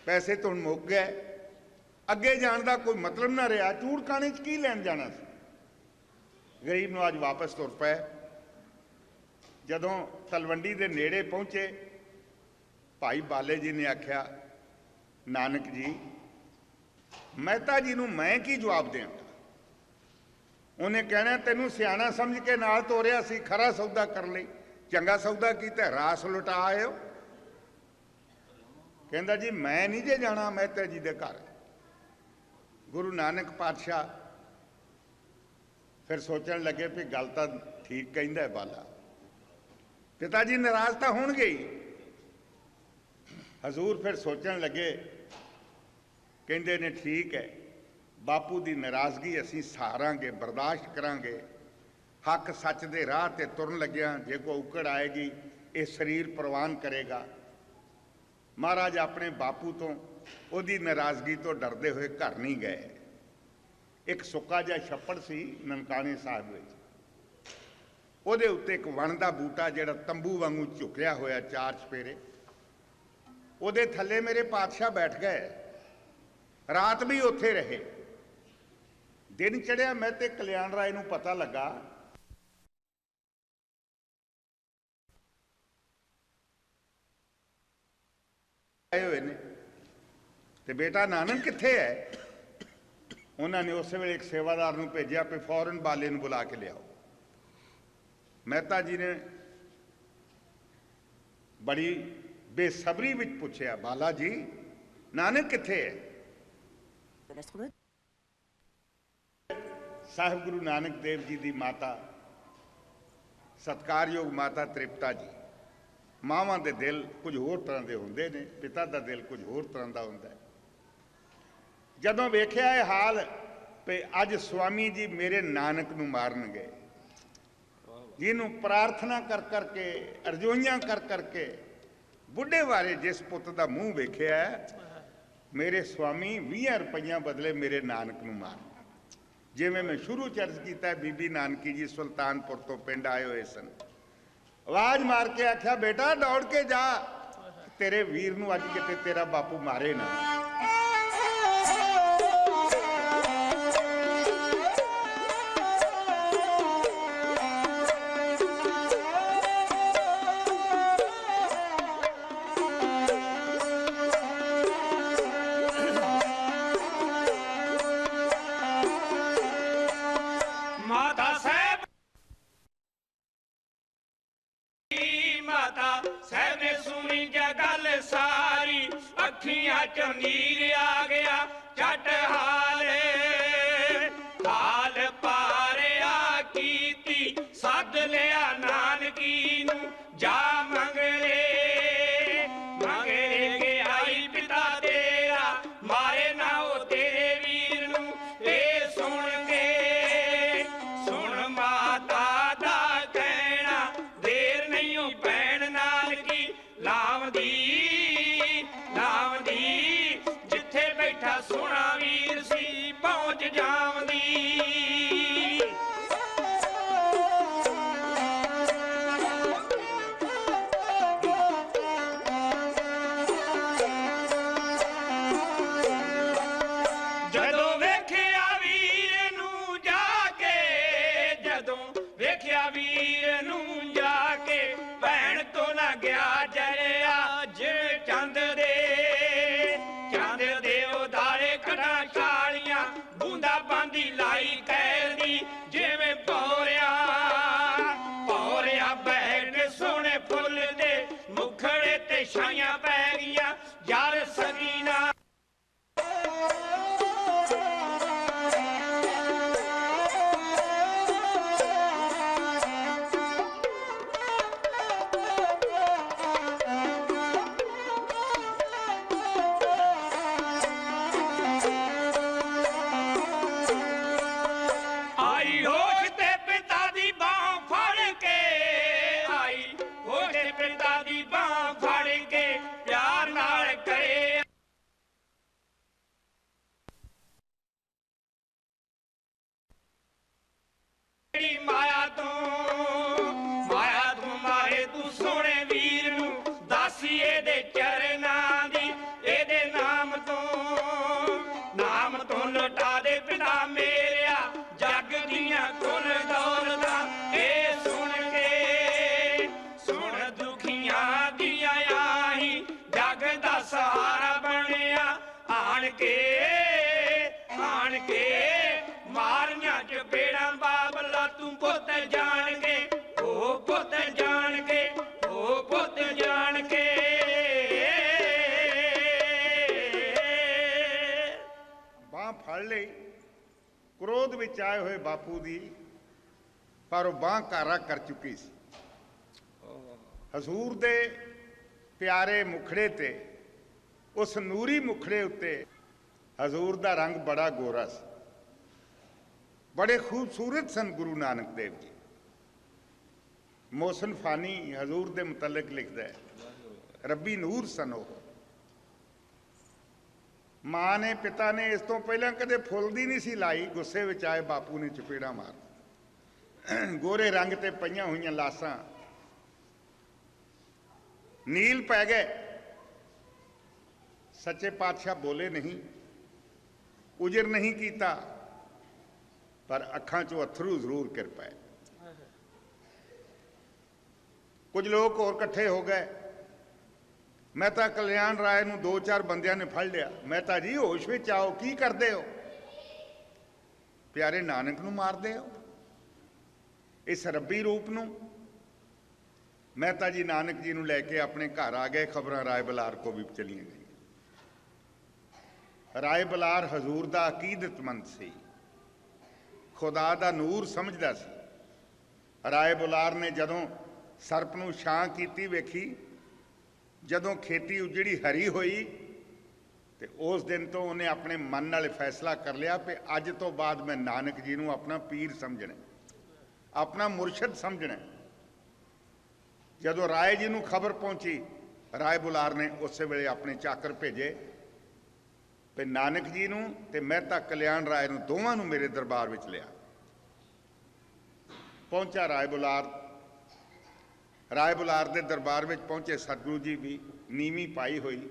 ਪੈਸੇ ਤੋਂ ਮੁੱਕ ਗਏ, ਅੱਗੇ ਜਾਣ ਦਾ ਕੋਈ ਮਤਲਬ ਨਾ ਰਿਹਾ, ਚੂੜਕਾਣੇ 'ਚ ਕੀ ਲੈਣ ਜਾਣਾ ਸੀ। ਗਰੀਬ ਨੂੰ ਅੱਜ ਵਾਪਸ ਤੁਰ ਪਏ। ਜਦੋਂ ਤਲਵੰਡੀ ਦੇ ਨੇੜੇ ਪਹੁੰਚੇ, ਭਾਈ ਬਾਲੇ ਜੀ ਨੇ ਆਖਿਆ, ਨਾਨਕ ਜੀ ਮਹਿਤਾ ਜੀ ਨੂੰ ਮੈਂ ਕੀ ਜਵਾਬ ਦਿਆਂਗਾ। ਉਹਨੇ ਕਹਿਣਾ ਤੈਨੂੰ ਸਿਆਣਾ ਸਮਝ ਕੇ ਨਾਲ ਤੋਰਿਆ ਸੀ, ਖਰਾ ਸੌਦਾ ਕਰ ਲਈ, ਚੰਗਾ ਸੌਦਾ ਕੀਤਾ, ਰਾਸ ਲੁਟਾ ਆਇਓ। ਕਹਿੰਦਾ ਜੀ ਮੈਂ ਨਹੀਂ ਜੇ ਜਾਣਾ ਮਹਿਤਾ ਜੀ ਦੇ ਘਰ। ਗੁਰੂ ਨਾਨਕ ਪਾਤਸ਼ਾਹ ਫਿਰ ਸੋਚਣ ਲੱਗੇ ਵੀ ਗੱਲ ਤਾਂ ਠੀਕ ਕਹਿੰਦਾ ਹੈ ਬਾਲਾ, ਪਿਤਾ ਜੀ ਨਾਰਾਜ਼ ਤਾਂ ਹੋਣਗੇ ਹੀ। ਹਜ਼ੂਰ ਫਿਰ ਸੋਚਣ ਲੱਗੇ, ਕਹਿੰਦੇ ਨੇ ਠੀਕ ਹੈ, ਬਾਪੂ ਦੀ ਨਾਰਾਜ਼ਗੀ ਅਸੀਂ ਸਹਾਰਾਂਗੇ, ਬਰਦਾਸ਼ਤ ਕਰਾਂਗੇ। ਹੱਕ ਸੱਚ ਦੇ ਰਾਹ ਤੇ ਤੁਰਨ ਲੱਗਿਆ ਜੇ ਕੋਈ ਔਕੜ ਆਏਗੀ ਇਹ ਸਰੀਰ ਪ੍ਰਵਾਨ ਕਰੇਗਾ। ਮਹਾਰਾਜ ਆਪਣੇ ਬਾਪੂ ਤੋਂ ਉਹਦੀ ਨਾਰਾਜ਼ਗੀ ਤੋਂ ਡਰਦੇ ਹੋਏ ਘਰ ਨਹੀਂ ਗਏ। ਇੱਕ ਸੁੱਕਾ ਜਿਹਾ ਛੱਪੜ ਸੀ ਨਨਕਾਣੇ ਸਾਹਿਬ ਵਿੱਚ, ਉਹਦੇ ਉੱਤੇ ਇੱਕ ਵਣ ਦਾ ਬੂਟਾ ਜਿਹੜਾ ਤੰਬੂ ਵਾਂਗੂ ਝੁਕਿਆ ਹੋਇਆ ਚਾਰ ਚਪੇਰੇ, ਉਹਦੇ ਥੱਲੇ ਮੇਰੇ ਪਾਤਸ਼ਾਹ ਬੈਠ ਗਏ, ਰਾਤ ਵੀ ਉੱਥੇ ਰਹੇ। ਦਿਨ ਚੜਿਆ ਮੈਂ ਤੇ ਕਲਿਆਣ ਰਾਏ ਨੂੰ ਪਤਾ ਲੱਗਾ ਆਏ ਹੋਏ ਨੇ ਤੇ ਬੇਟਾ ਨਾਨਕ ਕਿੱਥੇ ਹੈ। ਉਹਨਾਂ ਨੇ ਉਸੇ ਵੇਲੇ ਇੱਕ ਸੇਵਾਦਾਰ ਨੂੰ ਭੇਜਿਆ ਕਿ ਫੌਰਨ ਬਾਲੇ ਨੂੰ ਬੁਲਾ ਕੇ ਲਿਆਓ। ਮਹਿਤਾ ਜੀ ਨੇ ਬੜੀ ਬੇਸਬਰੀ ਵਿੱਚ ਪੁੱਛਿਆ, ਬਾਲਾ ਜੀ ਨਾਨਕ ਕਿੱਥੇ ਹੈ। ਸਾਹਿਬ ਗੁਰੂ ਨਾਨਕ ਦੇਵ ਜੀ ਦੀ ਮਾਤਾ, ਸਤਿਕਾਰਯੋਗ ਮਾਤਾ ਤ੍ਰਿਪਤਾ ਜੀ। ਮਾਵਾਂ ਦੇ ਦਿਲ ਕੁਝ ਹੋਰ ਤਰ੍ਹਾਂ ਦੇ ਹੁੰਦੇ ਨੇ, ਪਿਤਾ ਦਾ ਦਿਲ ਕੁਝ ਹੋਰ ਤਰ੍ਹਾਂ ਦਾ ਹੁੰਦਾ ਹੈ। ਜਦੋਂ ਵੇਖਿਆ ਇਹ ਹਾਲ ਤੇ ਅੱਜ ਸਵਾਮੀ ਜੀ ਮੇਰੇ ਨਾਨਕ ਨੂੰ ਮਾਰਨਗੇ, ਜਿਹਨੂੰ ਪ੍ਰਾਰਥਨਾ ਕਰ ਕਰਕੇ, ਅਰਜ਼ੋਈਆਂ ਕਰ ਕਰਕੇ ਬੁੱਢੇ ਵਾਰੇ ਜਿਸ ਪੁੱਤ ਦਾ ਮੂੰਹ ਵੇਖਿਆ, ਮੇਰੇ ਸਵਾਮੀ 20 ਰੁਪਈਆਂ ਬਦਲੇ ਮੇਰੇ ਨਾਨਕ ਨੂੰ ਮਾਰ। ਜਿਵੇਂ ਮੈਂ ਸ਼ੁਰੂ ਚ ਅਰਜ਼ ਕੀਤਾ, ਬੀਬੀ ਨਾਨਕੀ ਜੀ ਸੁਲਤਾਨਪੁਰ ਤੋਂ ਪਿੰਡ ਆਏ ਹੋਏ ਸਨ। ਆਵਾਜ਼ ਮਾਰ ਕੇ ਆਖਿਆ, ਬੇਟਾ ਦੌੜ ਕੇ ਜਾ, ਤੇਰੇ ਵੀਰ ਨੂੰ ਅੱਜ ਕਿਤੇ ਤੇਰਾ ਬਾਪੂ ਮਾਰੇ ਨਾ। ਅੱਖੀਆਂ ਚੋਂ ਨੀਰ ਆ ਗਿਆ ਝੱਟ ਹਾਲ ਪਾਰਿਆ ਕੀਤੀ, ਸੱਦ ਲਿਆ ਨਾਨਕੀ ਨੂੰ ਜਾ ਮੰਗਲੇ ਕੇ ਆਈ ਪਿਤਾ ਤੇਰਾ, ਮਾਰੇ ਨਾ ਉਹ ਤੇਰੇ ਵੀਰ ਨੂੰ। ਇਹ ਸੁਣ ਕੇ ਸੁਣ ਮਾਤਾ ਦਾ ਕਹਿਣਾ, ਦੇਰ ਨਹੀਂ ਉਹ ਭੈਣ ਨਾਨਕੀ ਲਾਵਦੀ ਜਿੱਥੇ ਬੈਠਾ ਸੋਹਣਾ ਵੀਰ ਸੀ ਪਹੁੰਚ ਜਾਵਦੀ। ਜਦੋਂ ਵੇਖਿਆ ਵੀਰ ਨੂੰ ਜਾ ਕੇ, ਜਦੋਂ ਵੇਖਿਆ ਵੀਰ ਨੂੰ ਜਾ ਕੇ, ਭੈਣ ਤੋਂ ਨਾ ਗਿਆ ਜਰਿਆ ਜਿਵੇਂ ਚੰਦ ਦੇ ਉਦਾਰੇ ਕਟਾਂ ਛਾਲੀਆਂ, ਬੂੰਦਾ ਬਾਂਦੀ ਲਾਈ ਕਹਿਦੀ ਜਿਵੇਂ ਭੌਰਿਆ ਬੈਠ ਸੋਹਣੇ ਫੁੱਲ ਦੇ ਮੁਖੜੇ ਤੇ ਛਾਈਆਂ ਪੈ ਗਈਆਂ ਯਾਰ ਸਕੀਨਾ। ਮਾਇਆ ਤੋਂ ਮਾਰੇ ਤੂੰ ਸੋਹਣੇ ਵੀਰ ਨੂੰ, ਦਾਸੀ ਇਹਦੇ ਚਰਨਾਂ ਦੀ, ਇਹਦੇ ਨਾਮ ਤੋਂ ਲੁਟਾ ਦੇ ਪਿਤਾ ਮੇਰਿਆ ਜੱਗ ਦੀਆਂ ਕੁੱਲ ਦੌਲਤਾਂ। ਇਹ ਸੁਣ ਕੇ ਸੁਣ ਦੁਖੀਆਂ ਦੀਆਂ ਆਹੀਂ, ਜੱਗ ਦਾ ਸਹਾਰਾ ਬਣਿਆ ਕੇ ਮਾਰੀਆਂ ਚਪੇੜਾਂ ਬਾਬਲਾ ਤੂੰ ਪੁੱਤ ਜਾਣ ਕੇ, ਉਹ ਪੁੱਤ ਜਾਣ ਕੇ, ਉਹ ਪੁੱਤ ਜਾਣ ਕੇ। ਬਾਂਹ ਫੜ ਲਈ ਕ੍ਰੋਧ ਵਿੱਚ ਆਏ ਹੋਏ ਬਾਪੂ ਦੀ, ਪਰ ਉਹ ਬਾਂਹ ਕਾਰਾ ਕਰ ਚੁੱਕੀ ਸੀ। ਹਜ਼ੂਰ ਦੇ ਪਿਆਰੇ ਮੁਖੜੇ ਤੇ, ਉਸ ਨੂਰੀ ਮੁਖੜੇ ਉੱਤੇ ਹਜ਼ੂਰ ਦਾ ਰੰਗ ਬੜਾ ਗੋਰਾ ਸੀ, ਬੜੇ ਖੂਬਸੂਰਤ ਸਨ। ਗੁਰੂ ਨਾਨਕ ਦੇਵ ਜੀ ਮੋਹਸਨ ਫਾਨੀ ਹਜ਼ੂਰ ਦੇ ਮੁਤਲਕ ਲਿਖਦਾ ਹੈ, ਰੱਬੀ ਨੂਰ ਸਨ ਉਹ। ਮਾਂ ਨੇ ਪਿਤਾ ਨੇ ਇਸ ਤੋਂ ਪਹਿਲਾਂ ਕਦੇ ਫੁੱਲ ਦੀ ਨਹੀਂ ਸੀ ਲਾਈ, ਗੁੱਸੇ ਵਿੱਚ ਆਏ ਬਾਪੂ ਨੇ ਚਪੇੜਾ ਮਾਰ। ਗੋਰੇ ਰੰਗ ਤੇ ਪਈਆਂ ਹੋਈਆਂ ਲਾਸਾਂ ਨੀਲ ਪੈ ਗਏ। ਸੱਚੇ ਪਾਤਸ਼ਾਹ ਬੋਲੇ ਨਹੀਂ, ਉਜਰ ਨਹੀਂ ਕੀਤਾ, ਪਰ ਅੱਖਾਂ 'ਚੋਂ ਅਥਰੂ ਜ਼ਰੂਰ ਗਿਰ ਪਏ। ਕੁਝ ਲੋਕ ਹੋਰ ਇਕੱਠੇ ਹੋ ਗਏ। ਮਹਿਤਾ ਕਲਿਆਣ ਰਾਏ ਨੂੰ 2-4 ਬੰਦਿਆਂ ਨੇ ਫੜ ਲਿਆ। ਮਹਿਤਾ ਜੀ ਹੋਸ਼ ਵਿੱਚ ਆਓ, ਕੀ ਕਰਦੇ ਹੋ? ਪਿਆਰੇ ਨਾਨਕ ਨੂੰ ਮਾਰਦੇ ਹੋ, ਇਸ ਰੱਬੀ ਰੂਪ ਨੂੰ। ਮਹਿਤਾ ਜੀ ਨਾਨਕ ਜੀ ਨੂੰ ਲੈ ਕੇ ਆਪਣੇ ਘਰ ਆ ਗਏ। ਖਬਰਾਂ ਰਾਏ ਬਲਾਰ ਕੋ ਵੀ ਚਲੀਆਂ ਗਈਆਂ। ਰਾਏ ਬਲਾਰ ਹਜ਼ੂਰ ਦਾ ਅਕੀਦਤਮੰਦ ਸੀ, ਖੁਦਾ ਦਾ ਨੂਰ ਸਮਝਦਾ ਸੀ। ਰਾਏ ਬਲਾਰ ਨੇ ਜਦੋਂ ਸਰਪ ਨੂੰ ਛਾਂ ਕੀਤੀ ਵੇਖੀ, ਜਦੋਂ ਖੇਤੀ ਉਜੜੀ ਹਰੀ ਹੋਈ, ਤੇ ਉਸ ਦਿਨ ਤੋਂ ਉਹਨੇ ਆਪਣੇ ਮਨ ਨਾਲ ਫੈਸਲਾ ਕਰ ਲਿਆ ਕਿ ਅੱਜ ਤੋਂ ਬਾਅਦ ਮੈਂ ਨਾਨਕ ਜੀ ਨੂੰ ਆਪਣਾ ਪੀਰ ਸਮਝਣਾ, ਆਪਣਾ ਮੁਰਸ਼ਿਦ ਸਮਝਣਾ। ਜਦੋਂ ਰਾਏ ਜੀ ਨੂੰ ਖਬਰ ਪਹੁੰਚੀ, ਰਾਏ ਬੁਲਾਰ ਨੇ ਉਸੇ ਵੇਲੇ ਆਪਣੇ ਚਾਕਰ ਭੇਜੇ ਤੇ ਨਾਨਕ ਜੀ ਨੂੰ ਤੇ ਮਹਿਤਾ ਕਲਿਆਣ ਰਾਏ ਨੂੰ, ਦੋਵਾਂ ਨੂੰ ਮੇਰੇ ਦਰਬਾਰ ਵਿੱਚ ਲਿਆ। ਪਹੁੰਚਾ ਰਾਏ ਬੁਲਾਰ ਦੇ ਦਰਬਾਰ ਵਿੱਚ ਪਹੁੰਚੇ ਸਤਿਗੁਰੂ ਜੀ ਵੀ ਨੀਵੀਂ ਪਾਈ ਹੋਈ।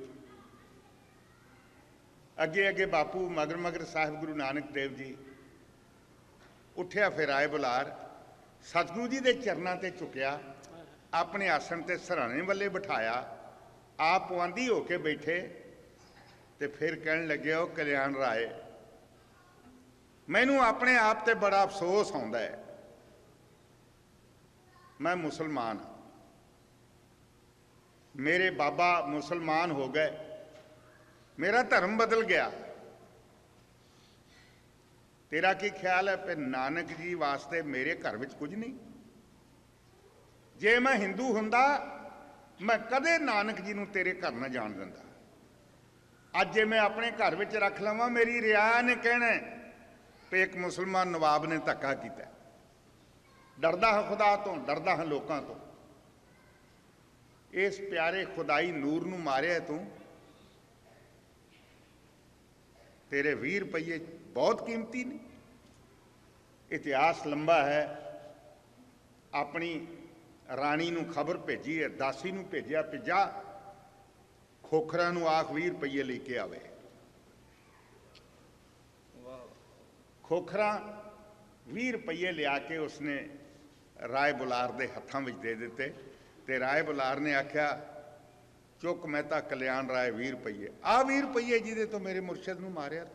ਅੱਗੇ ਅੱਗੇ ਬਾਪੂ, ਮਗਰ ਮਗਰ ਸਾਹਿਬ ਗੁਰੂ ਨਾਨਕ ਦੇਵ ਜੀ। ਉੱਠਿਆ ਫਿਰ ਰਾਏ ਬੁਲਾਰ, ਸਤਿਗੁਰੂ ਜੀ ਦੇ ਚਰਨਾਂ ਤੇ ਝੁਕਿਆ, ਆਪਣੇ ਆਸਣ ਤੇ ਸਰਾਣੇ ਵੱਲੇ ਬਿਠਾਇਆ, ਆਪ ਪੁਆਂਦੀ ਹੋ ਕੇ ਬੈਠੇ ਤੇ ਫਿਰ ਕਹਿਣ ਲੱਗੇ, ਉਹ ਕਲਿਆਣ ਰਾਏ, ਮੈਨੂੰ ਆਪਣੇ ਆਪ ਤੇ ਬੜਾ ਅਫਸੋਸ ਆਉਂਦਾ ਹੈ। ਮੈਂ ਮੁਸਲਮਾਨ ਹਾਂ, ਮੇਰੇ ਬਾਬਾ ਮੁਸਲਮਾਨ ਹੋ ਗਏ, ਮੇਰਾ ਧਰਮ ਬਦਲ ਗਿਆ। ਤੇਰਾ ਕੀ ਖਿਆਲ ਹੈ ਕਿ ਨਾਨਕ ਜੀ ਵਾਸਤੇ ਮੇਰੇ ਘਰ ਵਿੱਚ ਕੁਝ ਨਹੀਂ? ਜੇ ਮੈਂ ਹਿੰਦੂ ਹੁੰਦਾ, ਮੈਂ ਕਦੇ ਨਾਨਕ ਜੀ ਨੂੰ ਤੇਰੇ ਘਰ ਨਾ ਜਾਣ ਦਿੰਦਾ। ਅੱਜ ਜੇ ਮੈਂ ਆਪਣੇ ਘਰ ਵਿੱਚ ਰੱਖ ਲਵਾਂ, ਮੇਰੀ ਰਿਆਇਆ ਨੇ ਕਹਿਣਾ ਕਿ ਇੱਕ ਮੁਸਲਮਾਨ ਨਵਾਬ ਨੇ ਧੱਕਾ ਕੀਤਾ। ਡਰਦਾ ਹਾਂ ਖੁਦਾ ਤੋਂ, ਡਰਦਾ ਹਾਂ ਲੋਕਾਂ ਤੋਂ। ਇਸ ਪਿਆਰੇ ਖੁਦਾਈ ਨੂਰ ਨੂੰ ਮਾਰਿਆ ਤੂੰ। ਤੇਰੇ 20 ਰੁਪਈਏ ਬਹੁਤ ਕੀਮਤੀ ਨੇ। ਇਤਿਹਾਸ ਲੰਬਾ ਹੈ। ਆਪਣੀ ਰਾਣੀ ਨੂੰ ਖਬਰ ਭੇਜੀ ਹੈ, ਦਾਸੀ ਨੂੰ ਭੇਜਿਆ ਕਿ ਜਾ ਖੋਖਰਾਂ ਨੂੰ ਆਖ 20 ਰੁਪਈਏ ਲੈ ਕੇ ਆਵੇ। ਖੋਖਰਾਂ 20 ਰੁਪਈਏ ਲਿਆ ਕੇ ਉਸਨੇ ਰਾਏ ਬੁਲਾਰ ਦੇ ਹੱਥਾਂ ਵਿੱਚ ਦੇ ਦਿੱਤੇ ਤੇ ਰਾਏ ਬੁਲਾਰ ਨੇ ਆਖਿਆ, ਚੁੱਕ ਮਹਿਤਾ ਕਲਿਆਣ ਰਾਏ 20 ਰੁਪਈਏ, ਆ 20 ਰੁਪਈਏ ਜਿਹਦੇ ਤੋਂ ਮੇਰੇ ਮੁਰਸ਼ਿਦ ਨੂੰ ਮਾਰਿਆ।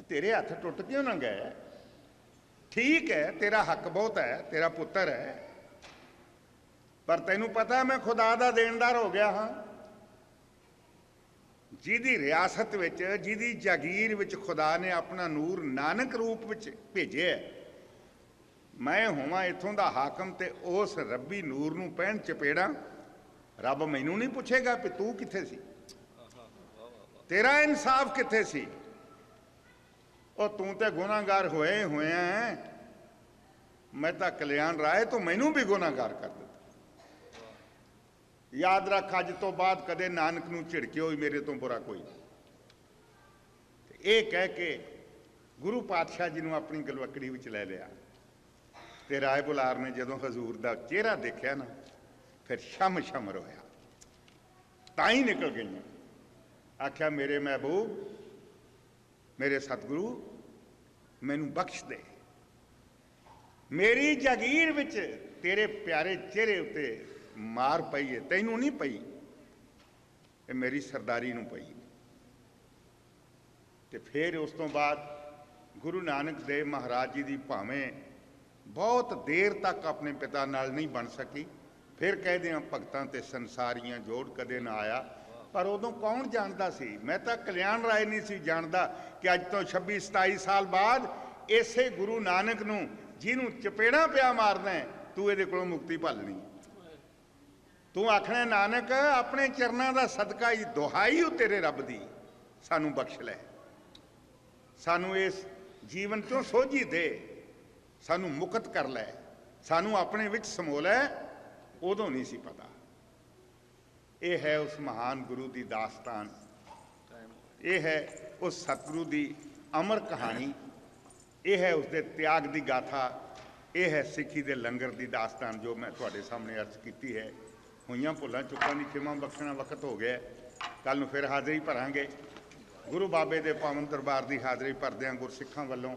ਤੇਰੇ ਹੱਥ ਟੁੱਟ ਕਿਉਂ ਨਾ ਗਏ? ਠੀਕ ਹੈ, ਤੇਰਾ ਹੱਕ ਬਹੁਤ ਹੈ, ਤੇਰਾ ਪੁੱਤਰ ਹੈ, ਪਰ ਤੈਨੂੰ ਪਤਾ ਮੈਂ ਖੁਦਾ ਦਾ ਦੇਣਦਾਰ ਹੋ ਗਿਆ ਹਾਂ। ਜਿਹਦੀ ਰਿਆਸਤ ਵਿੱਚ, ਜਿਹਦੀ ਜਾਗੀਰ ਵਿੱਚ ਖੁਦਾ ਨੇ ਆਪਣਾ ਨੂਰ ਨਾਨਕ ਰੂਪ ਵਿੱਚ ਭੇਜਿਆ, ਮੈਂ ਹੋਵਾਂ ਇੱਥੋਂ ਦਾ ਹਾਕਮ ਤੇ ਉਸ ਰੱਬੀ ਨੂਰ ਨੂੰ ਪੈਣ ਚਪੇੜਾਂ। ਰੱਬ ਮੈਨੂੰ ਨਹੀਂ ਪੁੱਛੇਗਾ ਕਿ ਤੂੰ ਕਿੱਥੇ ਸੀ, ਤੇਰਾ ਇਨਸਾਫ ਕਿੱਥੇ ਸੀ? ਉਹ ਤੂੰ ਤੇ ਗੁਨਾਹਗਾਰ ਹੋਇਆ। ਮੈਂ ਤਾਂ ਕਲਿਆਣ ਰਾਏ ਤੂੰ ਮੈਨੂੰ ਵੀ ਗੁਨਾਹਗਾਰ ਕਰ ਦਿੱਤਾ। ਯਾਦ ਰੱਖ, ਅੱਜ ਤੋਂ ਬਾਅਦ ਕਦੇ ਨਾਨਕ ਨੂੰ ਝਿੜਕਿਓ ਹੀ, ਮੇਰੇ ਤੋਂ ਬੁਰਾ ਕੋਈ ਨਹੀਂ। ਇਹ ਕਹਿ ਕੇ ਗੁਰੂ ਪਾਤਸ਼ਾਹ ਜੀ ਨੂੰ ਆਪਣੀ ਗਲਵੱਕੜੀ ਵਿੱਚ ਲੈ ਲਿਆ ਤੇ ਰਾਏ ਬੁਲਾਰ ਨੇ ਜਦੋਂ ਹਜ਼ੂਰ ਦਾ ਚਿਹਰਾ ਦੇਖਿਆ ਨਾ, ਫਿਰ ਸ਼ਮ ਸ਼ਮ ਰੋਇਆ। ਤਾਂ ਹੀ ਨਿਕਲ ਗਈਆਂ। ਆਖਿਆ, ਮੇਰੇ ਮਹਿਬੂਬ, ਮੇਰੇ ਸਤਿਗੁਰੂ, ਮੈਨੂੰ ਬਖਸ਼ ਦੇ। ਮੇਰੀ ਜਾਗੀਰ ਵਿੱਚ ਤੇਰੇ ਪਿਆਰੇ ਚਿਹਰੇ ਉੱਤੇ ਮਾਰ ਪਈ ਹੈ, ਤੈਨੂੰ ਨਹੀਂ ਪਈ। ਇਹ ਮੇਰੀ ਸਰਦਾਰੀ ਨੂੰ ਪਈ। ਤੇ ਫਿਰ ਉਸ ਤੋਂ ਬਾਅਦ ਗੁਰੂ ਨਾਨਕ ਦੇਵ ਮਹਾਰਾਜ ਜੀ ਦੀ ਭਾਵੇਂ ਬਹੁਤ ਦੇਰ ਤੱਕ ਆਪਣੇ ਪਿਤਾ ਨਾਲ ਨਹੀਂ ਬਣ ਸਕੀ, ਫਿਰ ਕਹਿੰਦੇ ਆ ਭਗਤਾਂ ਤੇ ਸੰਸਾਰੀਆਂ ਜੋੜ ਕਦੇ ਨਾ ਆਇਆ। ਪਰ ਉਦੋਂ ਕੌਣ ਜਾਣਦਾ ਸੀ? ਮੈਂ ਤਾਂ ਕਲਿਆਣ ਰਾਏ ਨਹੀਂ ਸੀ ਜਾਣਦਾ ਕਿ ਅੱਜ ਤੋਂ 26-27 ਸਾਲ ਬਾਅਦ ਇਸੇ ਗੁਰੂ ਨਾਨਕ ਨੂੰ, ਜਿਹਨੂੰ ਚਪੇੜਾਂ ਪਿਆ ਮਾਰਨਾ, ਤੂੰ ਇਹਦੇ ਕੋਲੋਂ ਮੁਕਤੀ ਭਾਲਣੀ। ਤੂੰ ਆਖਣਾ ਨਾਨਕ ਆਪਣੇ ਚਰਨਾਂ ਦਾ ਸਦਕਾ ਹੀ, ਦੁਹਾਈ ਹੋ ਤੇਰੇ ਰੱਬ ਦੀ, ਸਾਨੂੰ ਬਖਸ਼ ਲੈ, ਸਾਨੂੰ ਇਸ ਜੀਵਨ ਚੋਂ ਸੋਝੀ ਦੇ, ਸਾਨੂੰ ਮੁਕਤ ਕਰ ਲੈ, ਸਾਨੂੰ ਆਪਣੇ ਵਿੱਚ ਸਮੋ ਲੈ। ਉਦੋਂ ਨਹੀਂ ਸੀ ਪਤਾ। ਇਹ ਹੈ ਉਸ ਮਹਾਨ ਗੁਰੂ ਦੀ ਦਾਸਤਾਨ, ਇਹ ਹੈ ਉਸ ਸਤਿਗੁਰੂ ਦੀ ਅਮਰ ਕਹਾਣੀ, ਇਹ ਹੈ ਉਸਦੇ ਤਿਆਗ ਦੀ ਗਾਥਾ, ਇਹ ਹੈ ਸਿੱਖੀ ਦੇ ਲੰਗਰ ਦੀ ਦਾਸਤਾਨ ਜੋ ਮੈਂ ਤੁਹਾਡੇ ਸਾਹਮਣੇ ਅਰਜ਼ ਕੀਤੀ ਹੈ। ਹੋਈਆਂ ਭੁੱਲਾਂ ਚੁੱਕਾਂ ਦੀ ਖਿਮਾ ਬਖਸ਼ਣਾ ਵਕਤ ਹੋ ਗਿਆ। ਕੱਲ ਨੂੰ ਫਿਰ ਹਾਜ਼ਰੀ ਭਰਾਂਗੇ। ਗੁਰੂ ਬਾਬੇ ਦੇ ਪਾਵਨ ਦਰਬਾਰ ਦੀ ਹਾਜ਼ਰੀ ਭਰਦਿਆਂ ਗੁਰਸਿੱਖਾਂ ਵੱਲੋਂ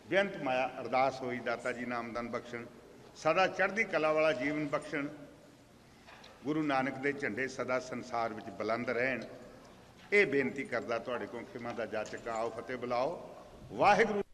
ਬੇਅੰਤ ਮਾਇਆ ਅਰਦਾਸ ਹੋਈ, ਦਾਤਾ ਜੀ ਨਾਮਦਾਨ ਬਖਸ਼ਣ, ਸਦਾ ਚੜ੍ਹਦੀ ਕਲਾ ਵਾਲਾ ਜੀਵਨ ਬਖਸ਼ਣ, ਗੁਰੂ ਨਾਨਕ ਦੇ ਝੰਡੇ ਸਦਾ ਸੰਸਾਰ ਵਿੱਚ ਬੁਲੰਦ ਰਹਿਣ। ਇਹ ਬੇਨਤੀ ਕਰਦਾ ਤੁਹਾਡੇ ਕੋਲ ਖਿਮਾ ਦਾ ਜਾਚਕ। ਆਓ ਫਤਿਹ ਬੁਲਾਓ। ਵਾਹਿਗੁਰੂ।